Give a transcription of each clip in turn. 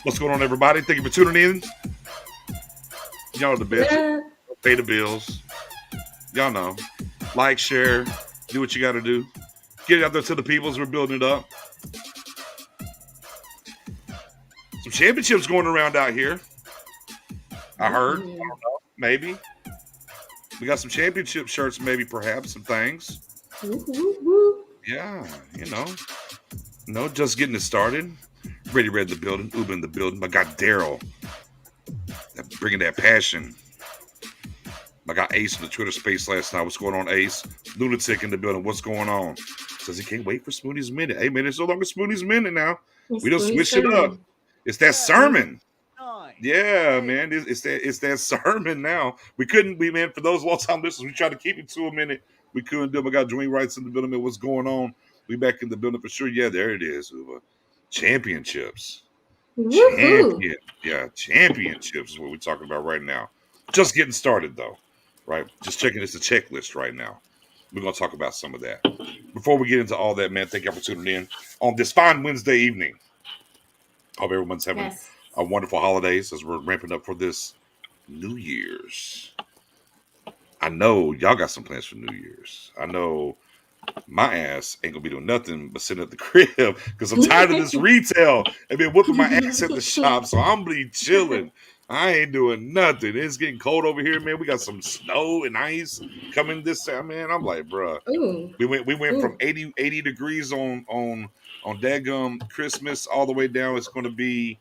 What's going on, everybody? Thank you for tuning in. Y'all are the best. Yeah. Pay the bills. Y'all know. Like, share, do what you got to do. Get it out there to the peoples. We're building it up. Some championships going around out here. I heard. I don't know. Maybe. We got some championship shirts, maybe, perhaps, some things. Yeah, just getting it started. Ready, Red in the building. Uber in the building. My guy Daryl. Bringing that passion. I got Ace in the Twitter space last night. What's going on, Ace? Lunatic in the building. What's going on? Says he can't wait for Spoonie's Minute. Hey, man, it's no longer Spoonie's Minute now. We don't switch it up. It's that sermon. Yeah, man. It's that sermon now. We man, for those long-time listeners, we tried to keep it to a minute. We couldn't do it. I got Dwayne Wrights in the building. Man, what's going on? We back in the building for sure. Yeah, there it is. Championships. Championships is what we're talking about right now. Just getting started, though. Right? Just checking it's a checklist right now. We're going to talk about some of that. Before we get into all that, man, thank you for tuning in on this fine Wednesday evening. Hope everyone's having a wonderful holidays as we're ramping up for this New Year's. I know y'all got some plans for New Year's. I know my ass ain't going to be doing nothing but sitting at the crib because I'm tired of this retail and been whooping my ass at the shop. So I'm going to be chilling. I ain't doing nothing. It's getting cold over here, man. We got some snow and ice coming this time, man. I'm like, bruh. We went from 80 degrees on daggum Christmas all the way down. It's going to be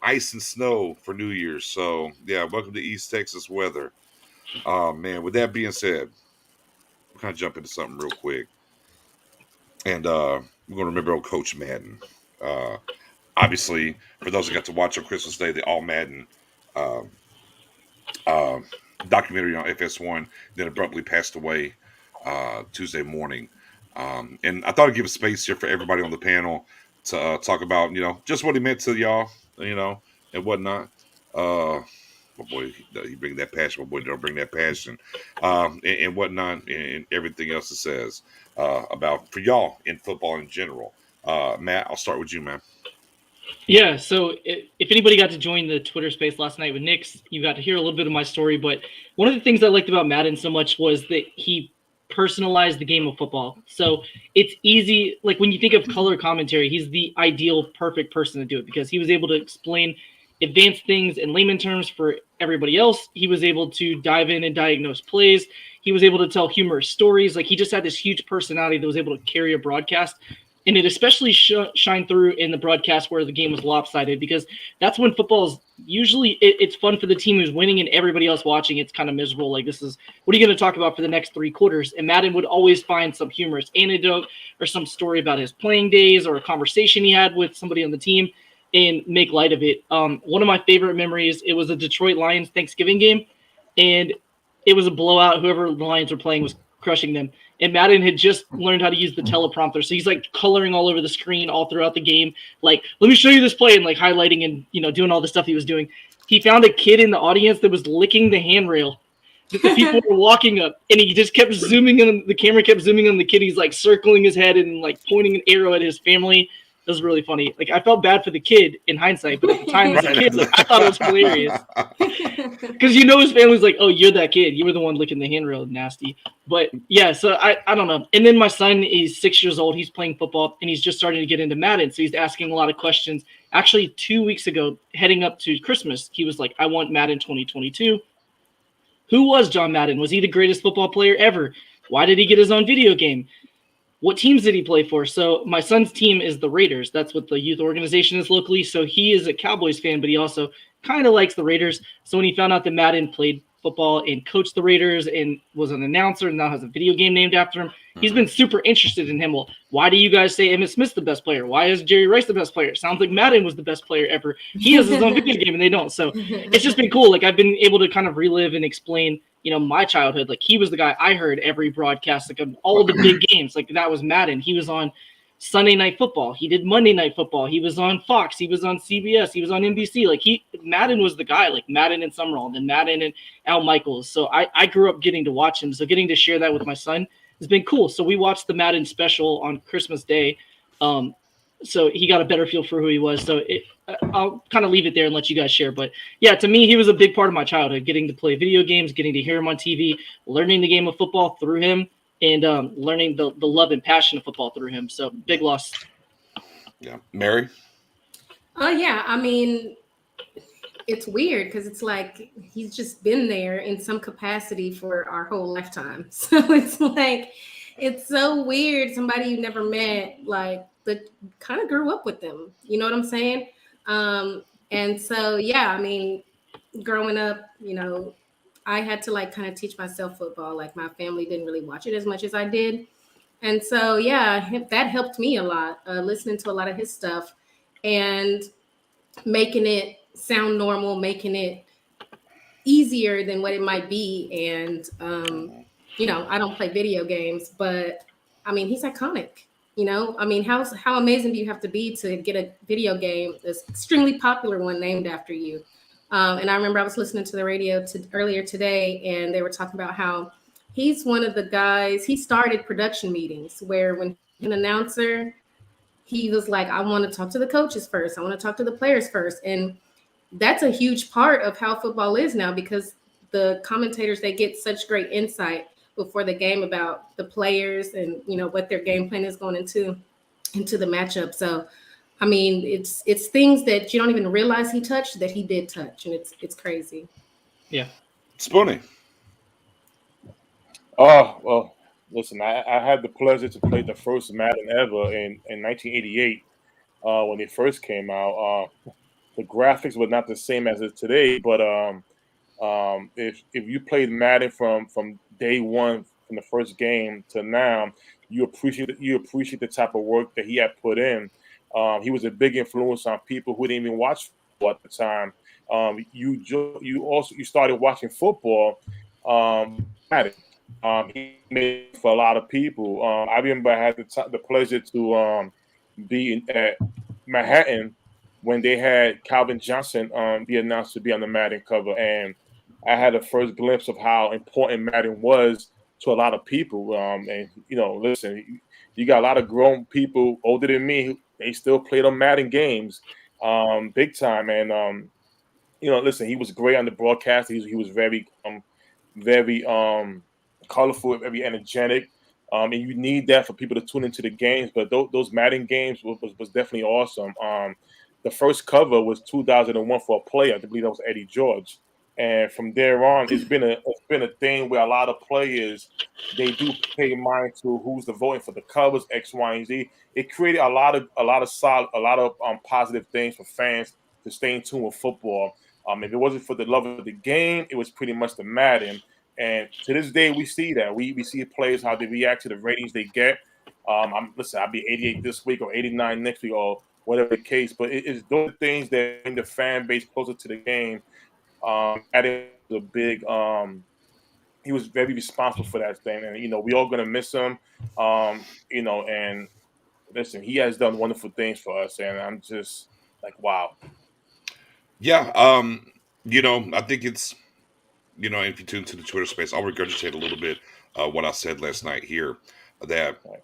ice and snow for New Year's. So, yeah, welcome to East Texas weather. Man, with that being said, we're going to jump into something real quick. And we're going to remember old Coach Madden. Obviously, for those who got to watch on Christmas Day, the All Madden documentary on FS1, then abruptly passed away Tuesday morning. And I thought I'd give a space here for everybody on the panel to talk about, just what he meant to y'all, and whatnot. My boy, he bring that passion. My boy don't bring that passion, and whatnot, and everything else it says about for y'all in football in general. Matt, I'll start with you, man. Yeah, so if anybody got to join the Twitter space last night with Nick's, you got to hear a little bit of my story. But one of the things I liked about Madden so much was that he personalized the game of football. So it's easy. Like when you think of color commentary, he's the ideal, perfect person to do it because he was able to explain advanced things in layman terms for everybody else. He was able to dive in and diagnose plays. He was able to tell humorous stories. Like he just had this huge personality that was able to carry a broadcast. And it especially shined through in the broadcast where the game was lopsided, because that's when football is usually it's fun for the team who's winning, and everybody else watching it's kind of miserable. Like, this is, what are you going to talk about for the next 3 quarters? And Madden would always find some humorous anecdote or some story about his playing days or a conversation he had with somebody on the team and make light of it. One of my favorite memories, it was a Detroit Lions Thanksgiving game, and it was a blowout. Whoever the Lions were playing was crushing them. And Madden had just learned how to use the teleprompter. So he's like coloring all over the screen all throughout the game. Like, let me show you this play, and like highlighting and, you know, doing all the stuff he was doing. He found a kid in the audience that was licking the handrail that the people were walking up, and he just kept zooming in. The camera kept zooming on the kid. He's like circling his head and like pointing an arrow at his family. It was really funny. Like, I felt bad for the kid in hindsight, but at the time as a kid, like, I thought it was hilarious. Because you know his family's like, oh, you're that kid. You were the one licking the handrail, nasty. But yeah, so I don't know. And then my son is 6 years old. He's playing football, and he's just starting to get into Madden. So he's asking a lot of questions. Actually, 2 weeks ago, heading up to Christmas, he was like, I want Madden 2022. Who was John Madden? Was he the greatest football player ever? Why did he get his own video game? What teams did he play for? So my son's team is the Raiders. That's what the youth organization is locally. So he is a Cowboys fan, but he also kind of likes the Raiders. So when he found out that Madden played football and coached the Raiders and was an announcer and now has a video game named after him, he's been super interested in him. Well, why do you guys say Emmitt Smith's the best player? Why is Jerry Rice the best player? It sounds like Madden was the best player ever. He has his own video game and they don't. So it's just been cool. Like, I've been able to kind of relive and explain, you know, my childhood. Like, he was the guy I heard every broadcast, like all of the big games. Like, that was Madden. He was on Sunday Night Football. He did Monday Night Football. He was on Fox. He was on CBS. He was on NBC. Like, Madden was the guy. Like, Madden and Summerall, and Madden and Al Michaels. So I grew up getting to watch him. So getting to share that with my son has been cool. So we watched the Madden special on Christmas Day. So he got a better feel for who he was. So I'll kind of leave it there and let you guys share. But yeah, to me, he was a big part of my childhood, getting to play video games, getting to hear him on TV, learning the game of football through him, and learning the love and passion of football through him. So big loss. Yeah. Mary? Yeah, I mean, it's weird because it's like he's just been there in some capacity for our whole lifetime. So it's like, it's so weird. Somebody you never met, like, that kind of grew up with them. You know what I'm saying? And so, yeah, I mean, growing up, you know, I had to like kind of teach myself football. Like, my family didn't really watch it as much as I did. And so, yeah, that helped me a lot, listening to a lot of his stuff and making it sound normal, making it easier than what it might be. And, you know, I don't play video games, but I mean, he's iconic. You know, I mean, how amazing do you have to be to get a video game, this extremely popular one, named after you? And I remember I was listening to the radio earlier today, and they were talking about how he's one of the guys, he started production meetings where when an announcer, he was like, I want to talk to the coaches first. I want to talk to the players first. And that's a huge part of how football is now, because the commentators, they get such great insight before the game about the players and, you know, what their game plan is going into the matchup. So, I mean, it's things that you don't even realize he touched that he did touch, and it's crazy. Yeah. Spoonie? Oh, well, listen, I had the pleasure to play the first Madden ever in 1988 when it first came out. The graphics were not the same as it today, but if you played Madden from day one, from the first game to now, you appreciate the type of work that he had put in. He was a big influence on people who didn't even watch football at the time. You started watching football. Madden. He made it for a lot of people. I remember I had the pleasure to be at Manhattan when they had Calvin Johnson be announced to be on the Madden cover, and I had a first glimpse of how important Madden was to a lot of people. And, you know, listen, you got a lot of grown people older than me who they still played on Madden games big time. And, you know, listen, he was great on the broadcast. He was very colorful, very energetic. And you need that for people to tune into the games. But those Madden games was definitely awesome. The first cover was 2001 for a player. I believe that was Eddie George. And from there on, it's been a thing where a lot of players they do pay mind to who's the voting for the covers X, Y, and Z. It created a lot of positive things for fans to stay in tune with football. If it wasn't for the love of the game, it was pretty much the Madden. And to this day, we see that we see players how they react to the ratings they get. Listen, I'll be 88 this week or 89 next week or whatever the case. But it's those things that bring the fan base closer to the game. Madden was a big. He was very responsible for that thing, and we all gonna miss him. And listen, he has done wonderful things for us, and I'm just like, wow. Yeah. I think it's if you tune to the Twitter space, I'll regurgitate a little bit what I said last night here that Right.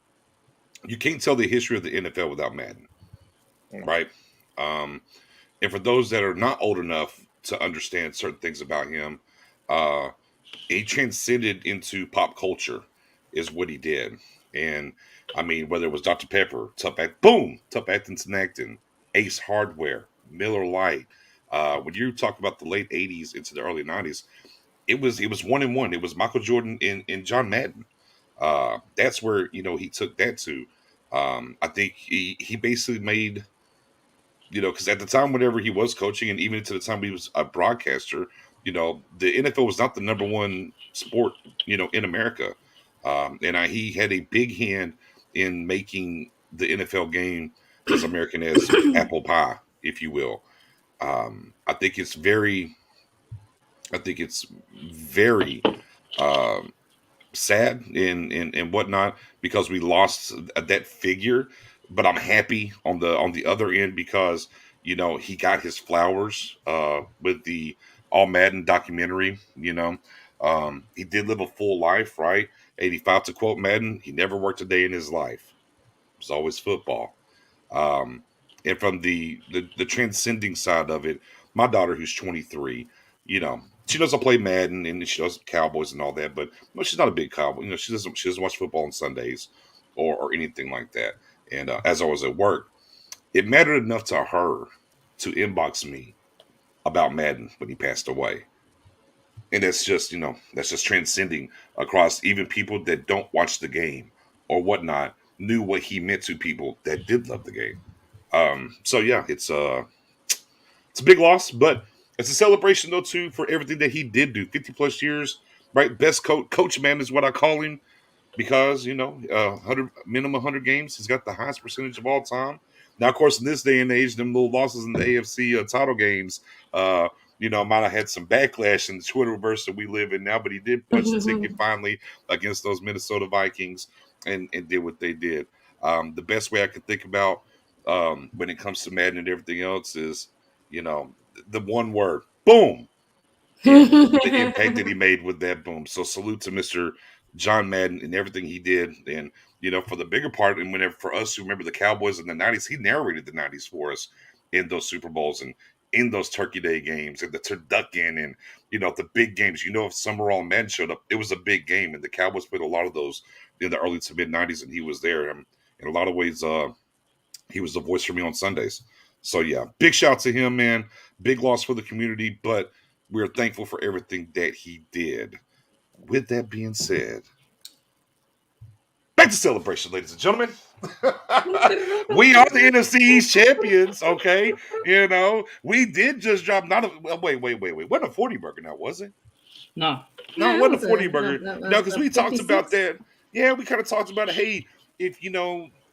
you can't tell the history of the NFL without Madden, Mm. right? And for those that are not old enough to understand certain things about him, uh, he transcended into pop culture, is what he did. And I mean, whether it was Dr. Pepper, Tough Atkinson Acton, Ace Hardware, Miller Lite. When you talk about the late '80s into the early '90s, it was 1-1. It was Michael Jordan and John Madden. That's where he took that to. I think he basically made because at the time, whenever he was coaching, and even to the time he was a broadcaster, the NFL was not the number one sport, in America, and he had a big hand in making the NFL game as American as apple pie, if you will. I think it's very um, sad and whatnot because we lost that figure. But I'm happy on the other end because he got his flowers with the All Madden documentary. He did live a full life, right? 85 to quote Madden, he never worked a day in his life. It was always football. Um, and from the transcending side of it, my daughter who's 23, she doesn't play Madden and she does Cowboys and all that, but she's not a big Cowboy. She doesn't watch football on Sundays or anything like that. And as I was at work, it mattered enough to her to inbox me about Madden when he passed away. And that's just transcending across even people that don't watch the game or whatnot knew what he meant to people that did love the game. So yeah, it's a big loss, but it's a celebration though too for everything that he did do. 50 plus years, right? Best coach man is what I call him because 100 games. He's got the highest percentage of all time. Now, of course, in this day and age, them little losses in the AFC title games, uh, might have had some backlash in the Twitterverse that we live in now. But he did punch the ticket finally against those Minnesota Vikings and did what they did. The best way I can think about when it comes to Madden and everything else is, you know, the one word, boom, and the impact that he made with that boom. So salute to Mr. John Madden and everything he did. And, for the bigger part, and whenever for us who remember the Cowboys in the 90s, he narrated the 90s for us in those Super Bowls and in those Turkey Day games and the turducken and, the big games. If Summerall Madden showed up, it was a big game. And the Cowboys played a lot of those in the early to mid 90s, and he was there. And in a lot of ways, he was the voice for me on Sundays. So yeah, big shout to him, man. Big loss for the community, but we're thankful for everything that he did. With that being said, back to celebration, ladies and gentlemen. We are the NFC East champions, okay? We did just drop not a wait. Wasn't a 40 burger now, was it? No. No, it it wasn't was a 40 burger. No, because we talked 56. about that. Yeah, we kind of talked about it. Hey, if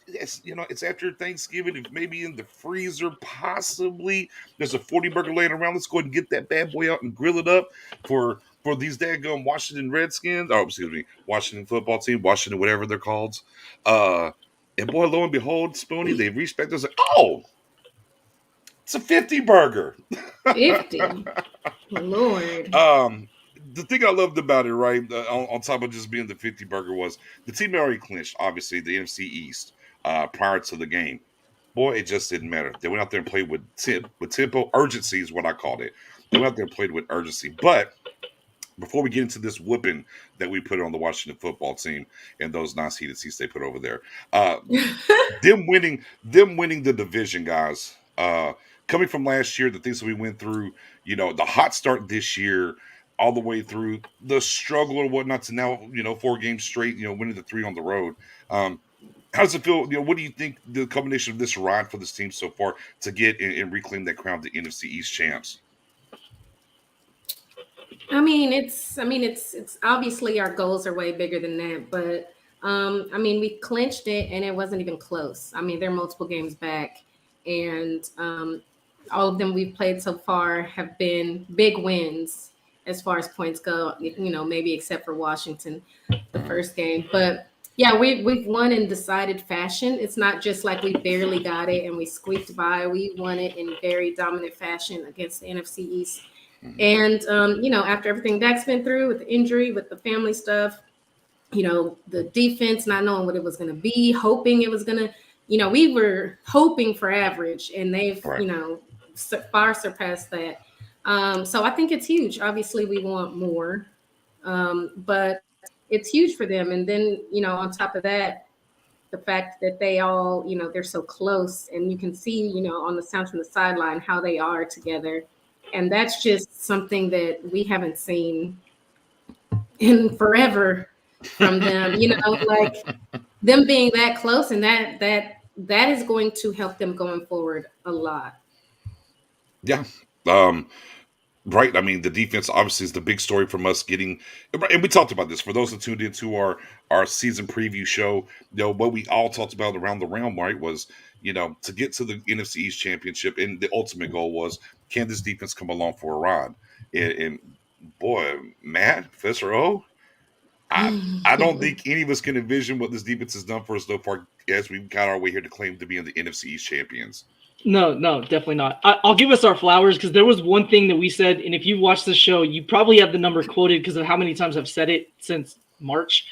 it's after Thanksgiving, if maybe in the freezer, possibly there's a 40 burger laying around. Let's go ahead and get that bad boy out and grill it up for these daggone Washington Redskins. Oh, excuse me, Washington football team, Washington, whatever they're called. And boy, lo and behold, Spoonie, they reached back. They're like, oh, it's a 50 burger. 50. Lord. The thing I loved about it, right, on top of just being the 50 burger, was the team already clinched, obviously, the NFC East prior to the game. Boy, it just didn't matter. They went out there and played with tempo. Urgency is what I called it. They went out there and played with urgency. But before we get into this whooping that we put on the Washington football team and those non-seeded seats they put over there, them winning the division, guys, coming from last year, the things that we went through, the hot start this year, all the way through the struggle or whatnot to now, 4 games straight, winning the 3 on the road. How does it feel? What do you think the combination of this ride for this team so far to get and reclaim that crown, the NFC East champs? It's obviously our goals are way bigger than that, but we clinched it and it wasn't even close. They're multiple games back, and all of them we've played so far have been big wins as far as points go. Maybe except for Washington, the first game, but yeah, we've won in decided fashion. It's not just like we barely got it and we squeaked by. We won it in very dominant fashion against the NFC East. And, after everything Dak's been through with the injury, with the family stuff, the defense, not knowing what it was going to be, hoping it was going to, we were hoping for average, and they've, Right. Far surpassed that. So I think it's huge. Obviously, we want more, but it's huge for them. And then, on top of that, the fact that they all, they're so close, and you can see, on the sound from the sideline how they are together. And that's just something that we haven't seen in forever from them, like them being that close, and that is going to help them going forward a lot. Yeah. Right. The defense obviously is the big story from us getting, and we talked about this for those that tuned into our season preview show. What we all talked about around the realm, right, was to get to the NFC East Championship, and the ultimate goal was, can this defense come along for a ride? And boy, Matt, Professor O, I don't think any of us can envision what this defense has done for us so far as we got our way here to claim to being the NFC East champions. No, definitely not. I'll give us our flowers, because there was one thing that we said, and if you watch the show, you probably have the number quoted because of how many times I've said it since March.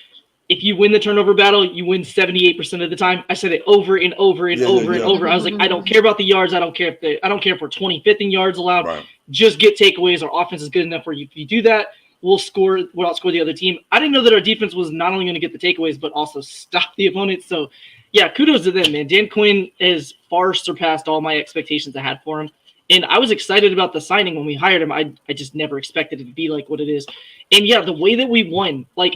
If you win the turnover battle, you win 78% of the time. I said it over and over and over and over. I was like, I don't care about the yards. I don't care if we're 25th in yards allowed. Right. Just get takeaways. Our offense is good enough where if you do that, we'll outscore the other team. I didn't know that our defense was not only going to get the takeaways, but also stop the opponent. So, yeah, kudos to them, man. Dan Quinn has far surpassed all my expectations I had for him. And I was excited about the signing when we hired him. I just never expected it to be like what it is. And, yeah, the way that we won, like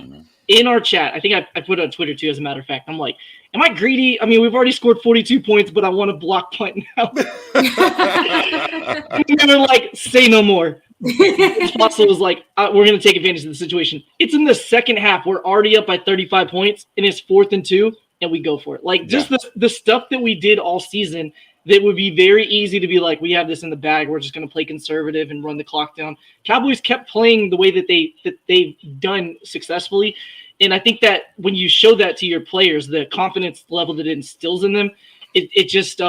in our chat, I think I put it on Twitter too, as a matter of fact. I'm like, am I greedy? We've already scored 42 points, but I want to block punt now. And they're like, say no more. Fossil was like, we're going to take advantage of the situation. It's in the second half. We're already up by 35 points, and it's 4th and 2, and we go for it. Like, just the stuff that we did all season that would be very easy to be like, we have this in the bag. We're just going to play conservative and run the clock down. Cowboys kept playing the way that they've done successfully. And I think that when you show that to your players, the confidence level that it instills in them, it just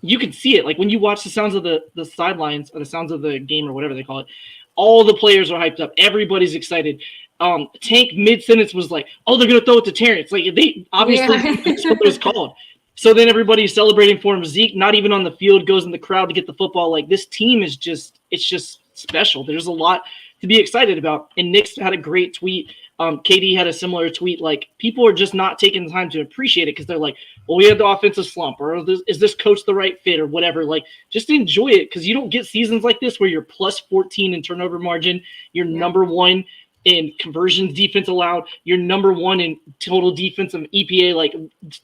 you can see it. Like when you watch the sounds of the sidelines or the sounds of the game or whatever they call it, all the players are hyped up. Everybody's excited. Tank mid-sentence was like, oh, they're going to throw it to Terrence. Like they obviously that's what it was called. So then everybody's celebrating for him. Zeke, not even on the field, goes in the crowd to get the football. Like this team is it's just special. There's a lot to be excited about. And Nick's had a great tweet. KD had a similar tweet. Like people are just not taking the time to appreciate it because they're like, well, we had the offensive slump, or is this coach the right fit, or whatever. Like just enjoy it, because you don't get seasons like this where you're plus 14 in turnover margin. You're number 1 in conversions defense allowed. You're number 1 in total defensive EPA. Like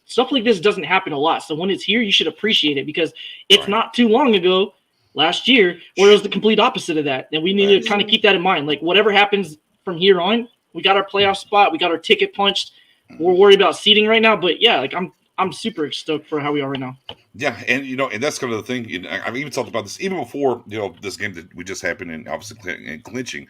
stuff like this doesn't happen a lot. So when it's here, you should appreciate it, because it's not too long ago, last year, where it was the complete opposite of that. And we need to kind of keep that in mind. Like whatever happens from here on, we got our playoff spot. We got our ticket punched. We're worried about seeding right now. But yeah, like I'm super stoked for how we are right now. Yeah, and and that's kind of the thing. I've even talked about this even before this game that we just happened, and obviously clinching.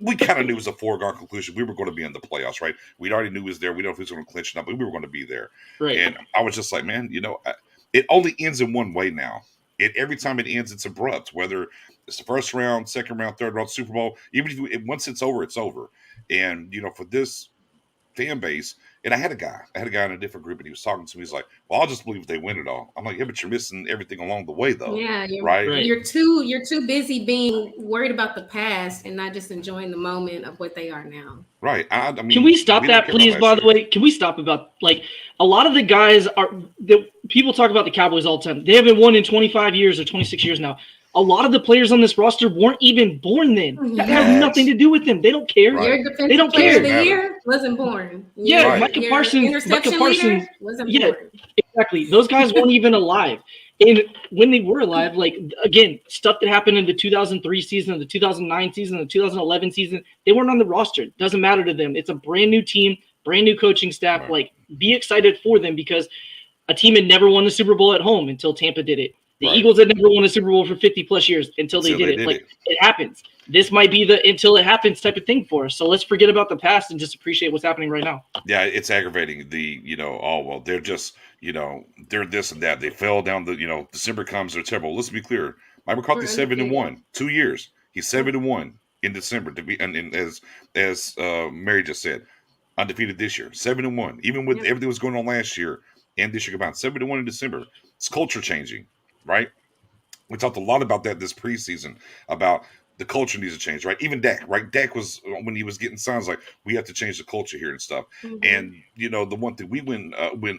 We kind of knew it was a foregone conclusion. We were going to be in the playoffs, right? We already knew it was there. We don't know if it was going to clinch or not, but we were going to be there. Right. And I was just like, man, it only ends in one way now. Every time it ends, it's abrupt. Whether it's the first round, second round, third round, Super Bowl, even if once it's over, it's over. And for this fan base, And I had a guy in a different group, and he was talking to me. He's like, "Well, I'll just believe if they win it all." I'm like, "Yeah, but you're missing everything along the way, though, Yeah, right?" Right. you're too busy being worried about the past and not just enjoying the moment of what they are now. Right. I mean, Can we stop we don't that, care about please? last By the year. way, can we stop about like a lot of the guys are the people talk about the Cowboys all the time. They haven't won in 25 years or 26 years now. A lot of the players on this roster weren't even born then. That has Facts. nothing to do with them. They don't care. Right. Your They defensive don't player care. of the Doesn't year wasn't born. Yeah, Right. Micah Your Parsons. interception leader wasn't Yeah, born. exactly. Those guys weren't even alive. And when they were alive, like again, stuff that happened in the 2003 season, the 2009 season, the 2011 season, they weren't on the roster. It doesn't matter to them. It's a brand new team, brand new coaching staff. Right. Like, be excited for them because a team had never won the Super Bowl at home until Tampa did it. The Right. Eagles had never won a Super Bowl for 50 plus years until they did it. Like, it happens. This might be the until it happens type of thing for us. So let's forget about the past and just appreciate what's happening right now. Yeah, it's aggravating. Oh, well, they're just, they're this and that. They fell down December comes, they're terrible. Let's be clear. Mike McCarthy's 7-1, 2 years. He's 7-1 in December to be, and as Mary just said, undefeated this year, 7-1. Even with everything that was going on last year and this year combined, 7-1 in December. It's culture changing, right? We talked a lot about that this preseason about the culture needs to change, right? Even Dak, right? Dak was when he was getting signs like we have to change the culture here and stuff. And the one thing we went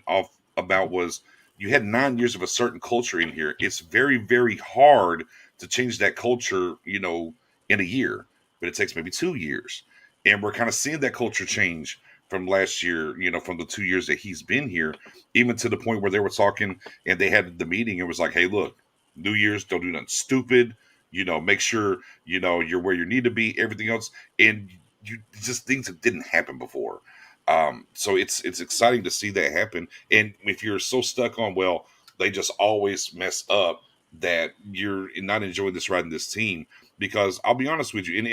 off about was you had 9 years of a certain culture in here. It's very, very hard to change that culture, in a year, but it takes maybe 2 years, and we're kind of seeing that culture change from last year, from the 2 years that he's been here, even to the point where they were talking and they had the meeting. It was like, hey, look. New Year's, don't do nothing stupid. Make sure you're where you need to be. Everything else, and you just things that didn't happen before. So it's exciting to see that happen. And if you're so stuck on, well, they just always mess up, that you're not enjoying this ride in this team. Because I'll be honest with you, and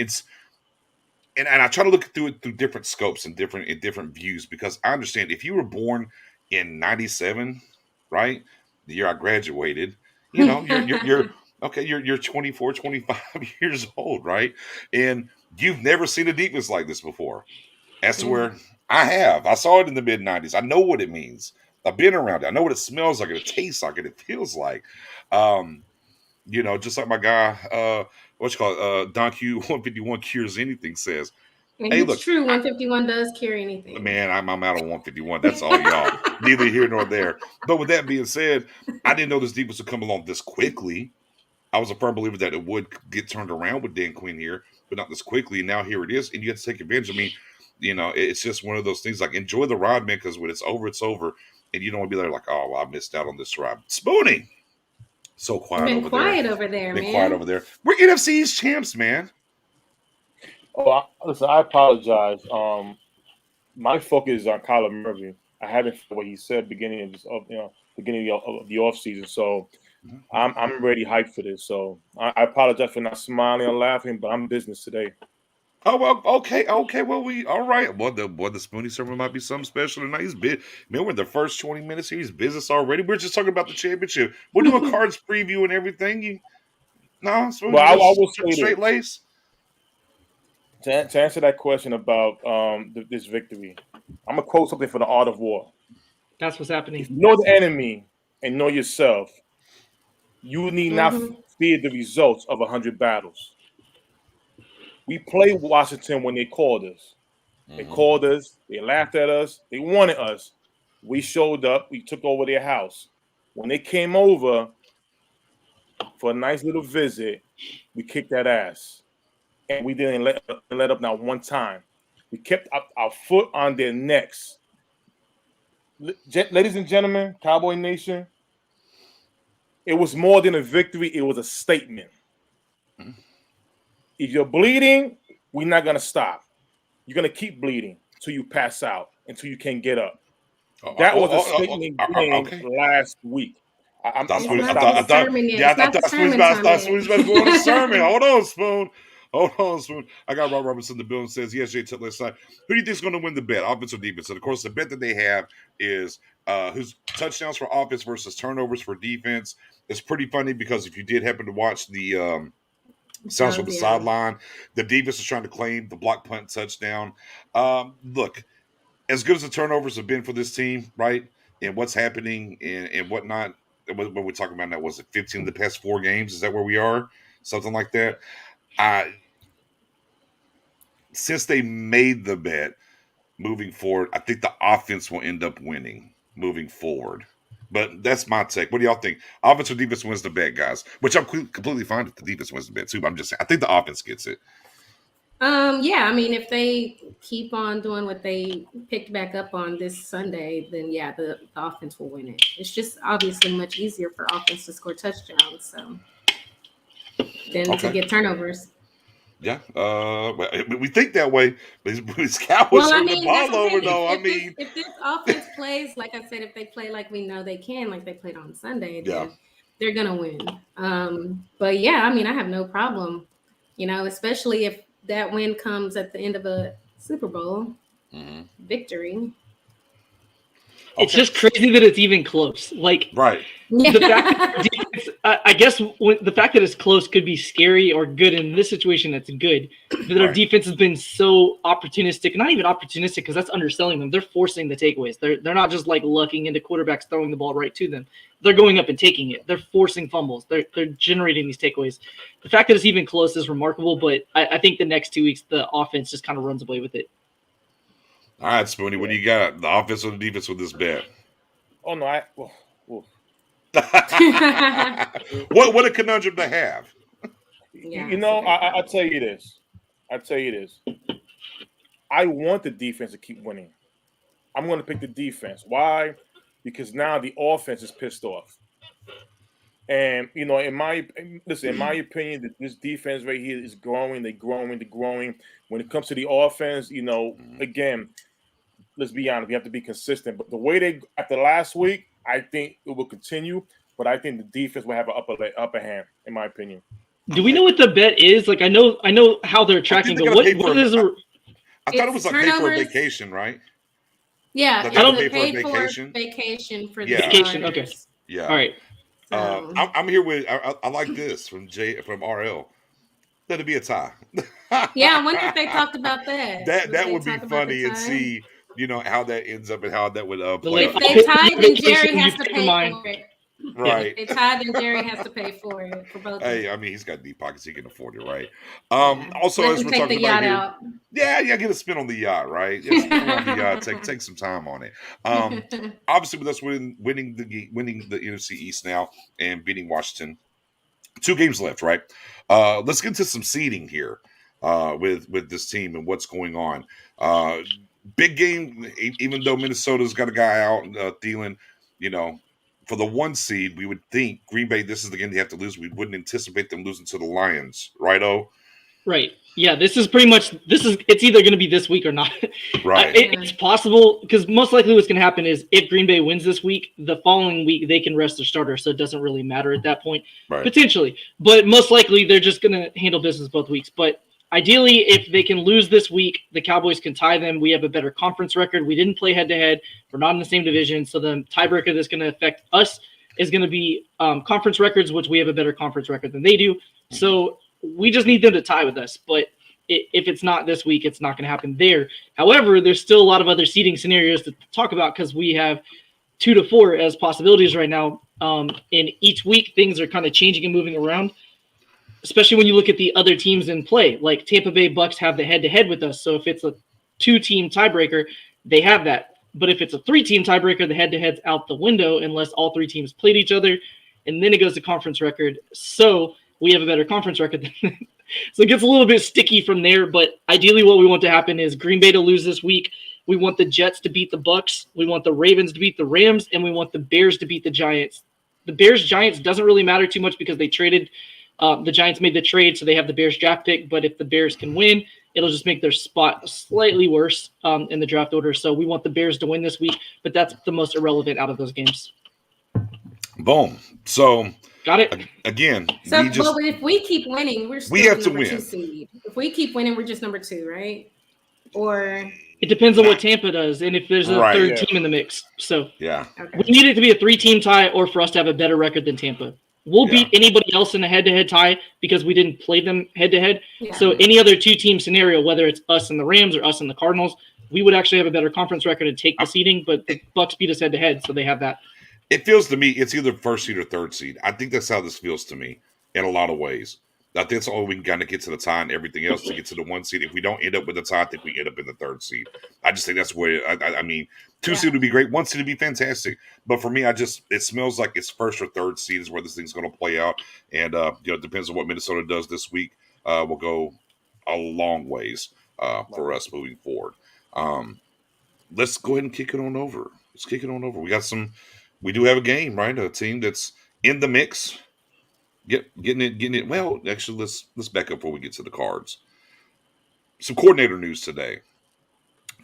I try to look through it through different scopes and different views, because I understand if you were born in '97, right, the year I graduated. You're okay. You're 24, 25 years old, right? And you've never seen a defense like this before. As to where I saw it in the mid '90s. I know what it means. I've been around it. I know what it smells like. It tastes like. It feels like. Just like my guy, what's called Don Q 151 cures anything says. And Hey, it's look, true. 151 does carry anything. man, I'm out on 151. That's all, y'all. Neither here nor there. But with that being said, I didn't know this defense would come along this quickly. I was a firm believer that it would get turned around with Dan Quinn here, but not this quickly. And now here it is, and you have to take advantage. I mean, it's just one of those things. Like, enjoy the ride, man, because when it's over, and you don't want to be there like, oh, well, I missed out on this ride. Spoonie, so quiet Been over quiet there. over there, Been man. quiet over there. We're NFC East champs, man. Oh, listen, I apologize. My focus is on Kyler Murray. I haven't heard what he said beginning of the off season, so I'm already hyped for this. So I apologize for not smiling or laughing, but I'm business today. Oh, well, okay. Well, all right. Well, the Spoonie server might be something special tonight. He's big. Man, we're in the first 20 minutes here. He's business already. We're just talking about the championship. We're doing cards preview and everything. Spoonie, Well, I will say straight this. lace. To answer that question about this victory, I'm gonna quote something from The Art of War. That's what's happening. If you know the enemy and know yourself, you need not fear the results of 100 battles. We played Washington when they called us. They called us. They laughed at us. They wanted us. We showed up. We took over their house. When they came over for a nice little visit, we kicked that ass. And we didn't let up not one time. We kept our foot on their necks. Ladies and gentlemen, Cowboy Nation, it was more than a victory. It was a statement. If you're bleeding, we're not going to stop. You're going to keep bleeding until you pass out, until you can't get up. That was a statement game last week. I thought Spoon was about to go on a sermon. Hold on, Spoon. I got Rob Robinson in the building, says, yes, Jay took last night. Who do you think is going to win the bet, offense or defense? And, of course, the bet that they have is who's touchdowns for offense versus turnovers for defense. It's pretty funny because if you did happen to watch the sounds from the sideline, the defense is trying to claim the block punt touchdown. Look, as good as the turnovers have been for this team, right, and what's happening and whatnot, what we're talking about now, was it 15 of the past 4 games? Is that where we are? Something like that. Since they made the bet, moving forward, I think the offense will end up winning moving forward. But that's my take. What do y'all think? Offense or defense wins the bet, guys? Which I'm completely fine if the defense wins the bet too. But I'm just saying, I think the offense gets it. Yeah, I mean, if they keep on doing what they picked back up on this Sunday, then yeah, the offense will win it. It's just obviously much easier for offense to score touchdowns, so than to get turnovers. Yeah, we think that way, but these Cowboys turn the ball over, though. If this offense plays, like I said, if they play like we know they can, like they played on Sunday, then they're gonna win. But yeah, I mean, I have no problem, especially if that win comes at the end of a Super Bowl victory. It's just crazy that it's even close. Like, right. The fact that defense, I guess the fact that it's close could be scary or good. In this situation, that's good. That our defense has been so opportunistic, not even opportunistic because that's underselling them. They're forcing the takeaways. They're not just like lucking into quarterbacks throwing the ball right to them. They're going up and taking it. They're forcing fumbles. They're generating these takeaways. The fact that it's even close is remarkable, but I think the next 2 weeks, the offense just kind of runs away with it. All right, Spoonie, what do you got? The offense or the defense with this bet? Oh, no, What a conundrum to have. Yeah, I'll tell you this. I want the defense to keep winning. I'm going to pick the defense. Why? Because now the offense is pissed off. And, in my opinion, this defense right here is growing. They're growing. When it comes to the offense, again, let's be honest, we have to be consistent. But the way they after last week, I think it will continue. But I think the defense will have an upper hand, in my opinion. Do we know what the bet is? Like, I know how they're tracking, but what is? I thought it was like pay for a vacation, right? Yeah, I don't pay for a vacation. Vacation for the vacation. Okay. Yeah. All right. I'm here with. I like this from RL. Let it be a tie. Yeah, I wonder if they talked about that. That would be funny and see, how that ends up and how that would play. If they tied, then Jerry has to pay for it. Right. If they tied, then Jerry has to pay for it for both. Hey, I mean, he's got deep pockets; he can afford it, right? Also, as we're take talking the yacht about here, out. yeah, get a spin on the yacht, right? Yeah, spin on the yacht. Take some time on it. Obviously, with us winning the NFC East now and beating Washington, 2 games left, right? Let's get into some seeding here with this team and what's going on. Big game, even though Minnesota's got a guy out, Thielen, for the 1 seed, we would think Green Bay, this is the game they have to lose. We wouldn't anticipate them losing to the Lions, right, O? Right. Yeah, it's either going to be this week or not. Right. It's possible because most likely what's going to happen is if Green Bay wins this week, the following week they can rest their starter, so it doesn't really matter at that point, potentially. But most likely they're just going to handle business both weeks. But ideally, if they can lose this week, the Cowboys can tie them. We have a better conference record. We didn't play head-to-head. We're not in the same division. So the tiebreaker that's going to affect us is going to be conference records, which we have a better conference record than they do. So we just need them to tie with us. But if it's not this week, it's not going to happen there. However, there's still a lot of other seeding scenarios to talk about because we have 2 to 4 as possibilities right now. And each week, things are kind of changing and moving around. Especially when you look at the other teams in play, like Tampa Bay Bucks have the head-to-head with us. So if it's a 2-team tiebreaker, they have that. But if it's a 3-team tiebreaker, the head-to-head's out the window unless all 3 teams played each other, and then it goes to conference record. So we have a better conference record than them. So it gets a little bit sticky from there. But ideally, what we want to happen is Green Bay to lose this week. We want the Jets to beat the Bucks. We want the Ravens to beat the Rams, and we want the Bears to beat the Giants. The Bears-Giants doesn't really matter too much because they traded. The Giants made the trade, so they have the Bears draft pick. But if the Bears can win, it'll just make their spot slightly worse in the draft order. So we want the Bears to win this week, but that's the most irrelevant out of those games. Boom. So got it again. So, but if we keep winning, we have to win. 2 seed. If we keep winning, we're just number 2, right? Or it depends on what Tampa does and if there's a third team in the mix. So we need it to be a 3-team tie or for us to have a better record than Tampa. We'll beat anybody else in a head-to-head tie because we didn't play them head-to-head. Yeah. So any other 2-team scenario, whether it's us and the Rams or us and the Cardinals, we would actually have a better conference record and take the seeding, but the Bucks beat us head to head, so they have that. It feels to me it's either first seed or third seed. I think that's how this feels to me in a lot of ways. I think that's all we can kind of get to the tie and everything else to get to the 1 seed. If we don't end up with the tie, I think we end up in the 3rd seed. I just think that's where I mean, 2 seed would be great, 1 seed would be fantastic. But for me, it smells like it's 1st or 3rd seed is where this thing's going to play out. And it depends on what Minnesota does this week. Will go a long ways for us moving forward. Let's go ahead and kick it on over. Let's kick it on over. We do have a game, right? A team that's in the mix. Getting it. Well, actually, let's back up before we get to the cards. Some coordinator news today.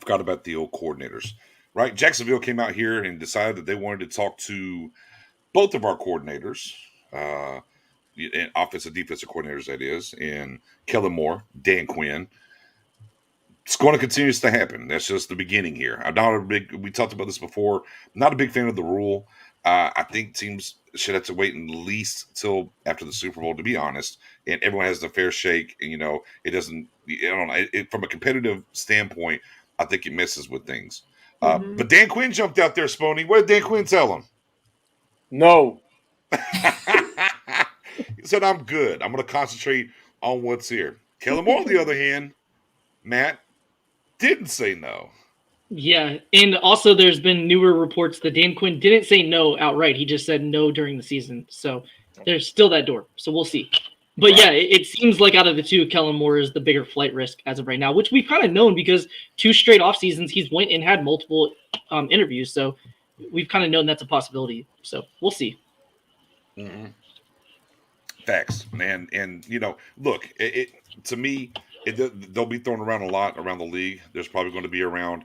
Forgot about the old coordinators, right? Jacksonville came out here and decided that they wanted to talk to both of our coordinators, and offensive, defensive coordinators, that is, and Kellen Moore, Dan Quinn. It's going to continue to happen. That's just the beginning here. We talked about this before. I'm not a big fan of the rule. I think teams should have to wait at least till after the Super Bowl, to be honest. And everyone has the fair shake. And, it doesn't, I don't know. From a competitive standpoint, I think it messes with things. But Dan Quinn jumped out there, Spoonie. What did Dan Quinn tell him? No. He said, I'm good. I'm going to concentrate on what's here. Kellen Moore, on the other hand, Matt, didn't say no. Yeah, and also there's been newer reports that Dan Quinn didn't say no outright. He just said no during the season. So there's still that door. So we'll see. But yeah, it seems like out of the two, Kellen Moore is the bigger flight risk as of right now, which we've kind of known because 2 straight off seasons he's went and had multiple interviews. So we've kind of known that's a possibility. So we'll see. Mm-hmm. Facts, man. And look, to me, they'll be thrown around a lot around the league. There's probably going to be around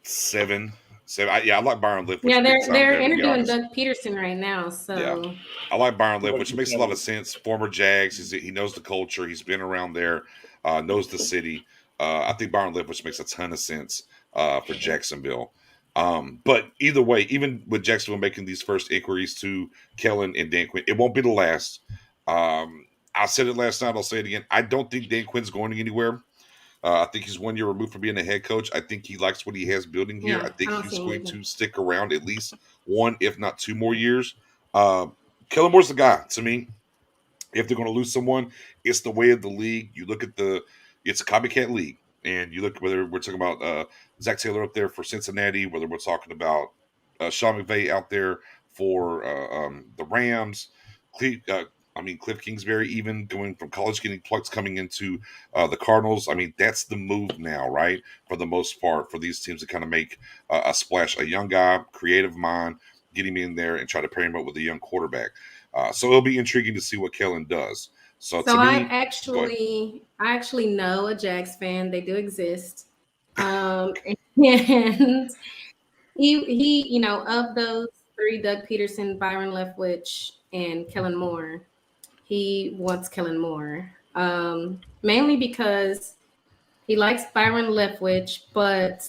7. I like Byron Leftwich. Yeah, they're interviewing Doug Peterson right now. So yeah, I like Byron Leftwich, which makes a lot of sense. Former Jags, he knows the culture. He's been around there, knows the city. I think Byron Leftwich makes a ton of sense for Jacksonville. But either way, even with Jacksonville making these first inquiries to Kellen and Dan Quinn, it won't be the last. I said it last night. I'll say it again. I don't think Dan Quinn's going anywhere. I think he's 1 year removed from being a head coach. I think he likes what he has building here. Yeah, I think he's going to stick around at least 1, if not 2 more years. Kellen Moore's the guy to me. If they're going to lose someone, it's the way of the league. You look at it's a copycat league. And you look whether we're talking about Zach Taylor up there for Cincinnati, whether we're talking about Sean McVay out there for the Rams, Cliff Kingsbury, even going from college, getting plucked, coming into the Cardinals. That's the move now, right? For the most part, for these teams to kind of make a splash. A young guy, creative mind, get him in there and try to pair him up with a young quarterback. So it'll be intriguing to see what Kellen does. So to me, I actually know a Jags fan. They do exist. And he, of those 3, Doug Peterson, Byron Leftwich, and Kellen Moore, he wants Kellen Moore, mainly because he likes Byron Leftwich, but,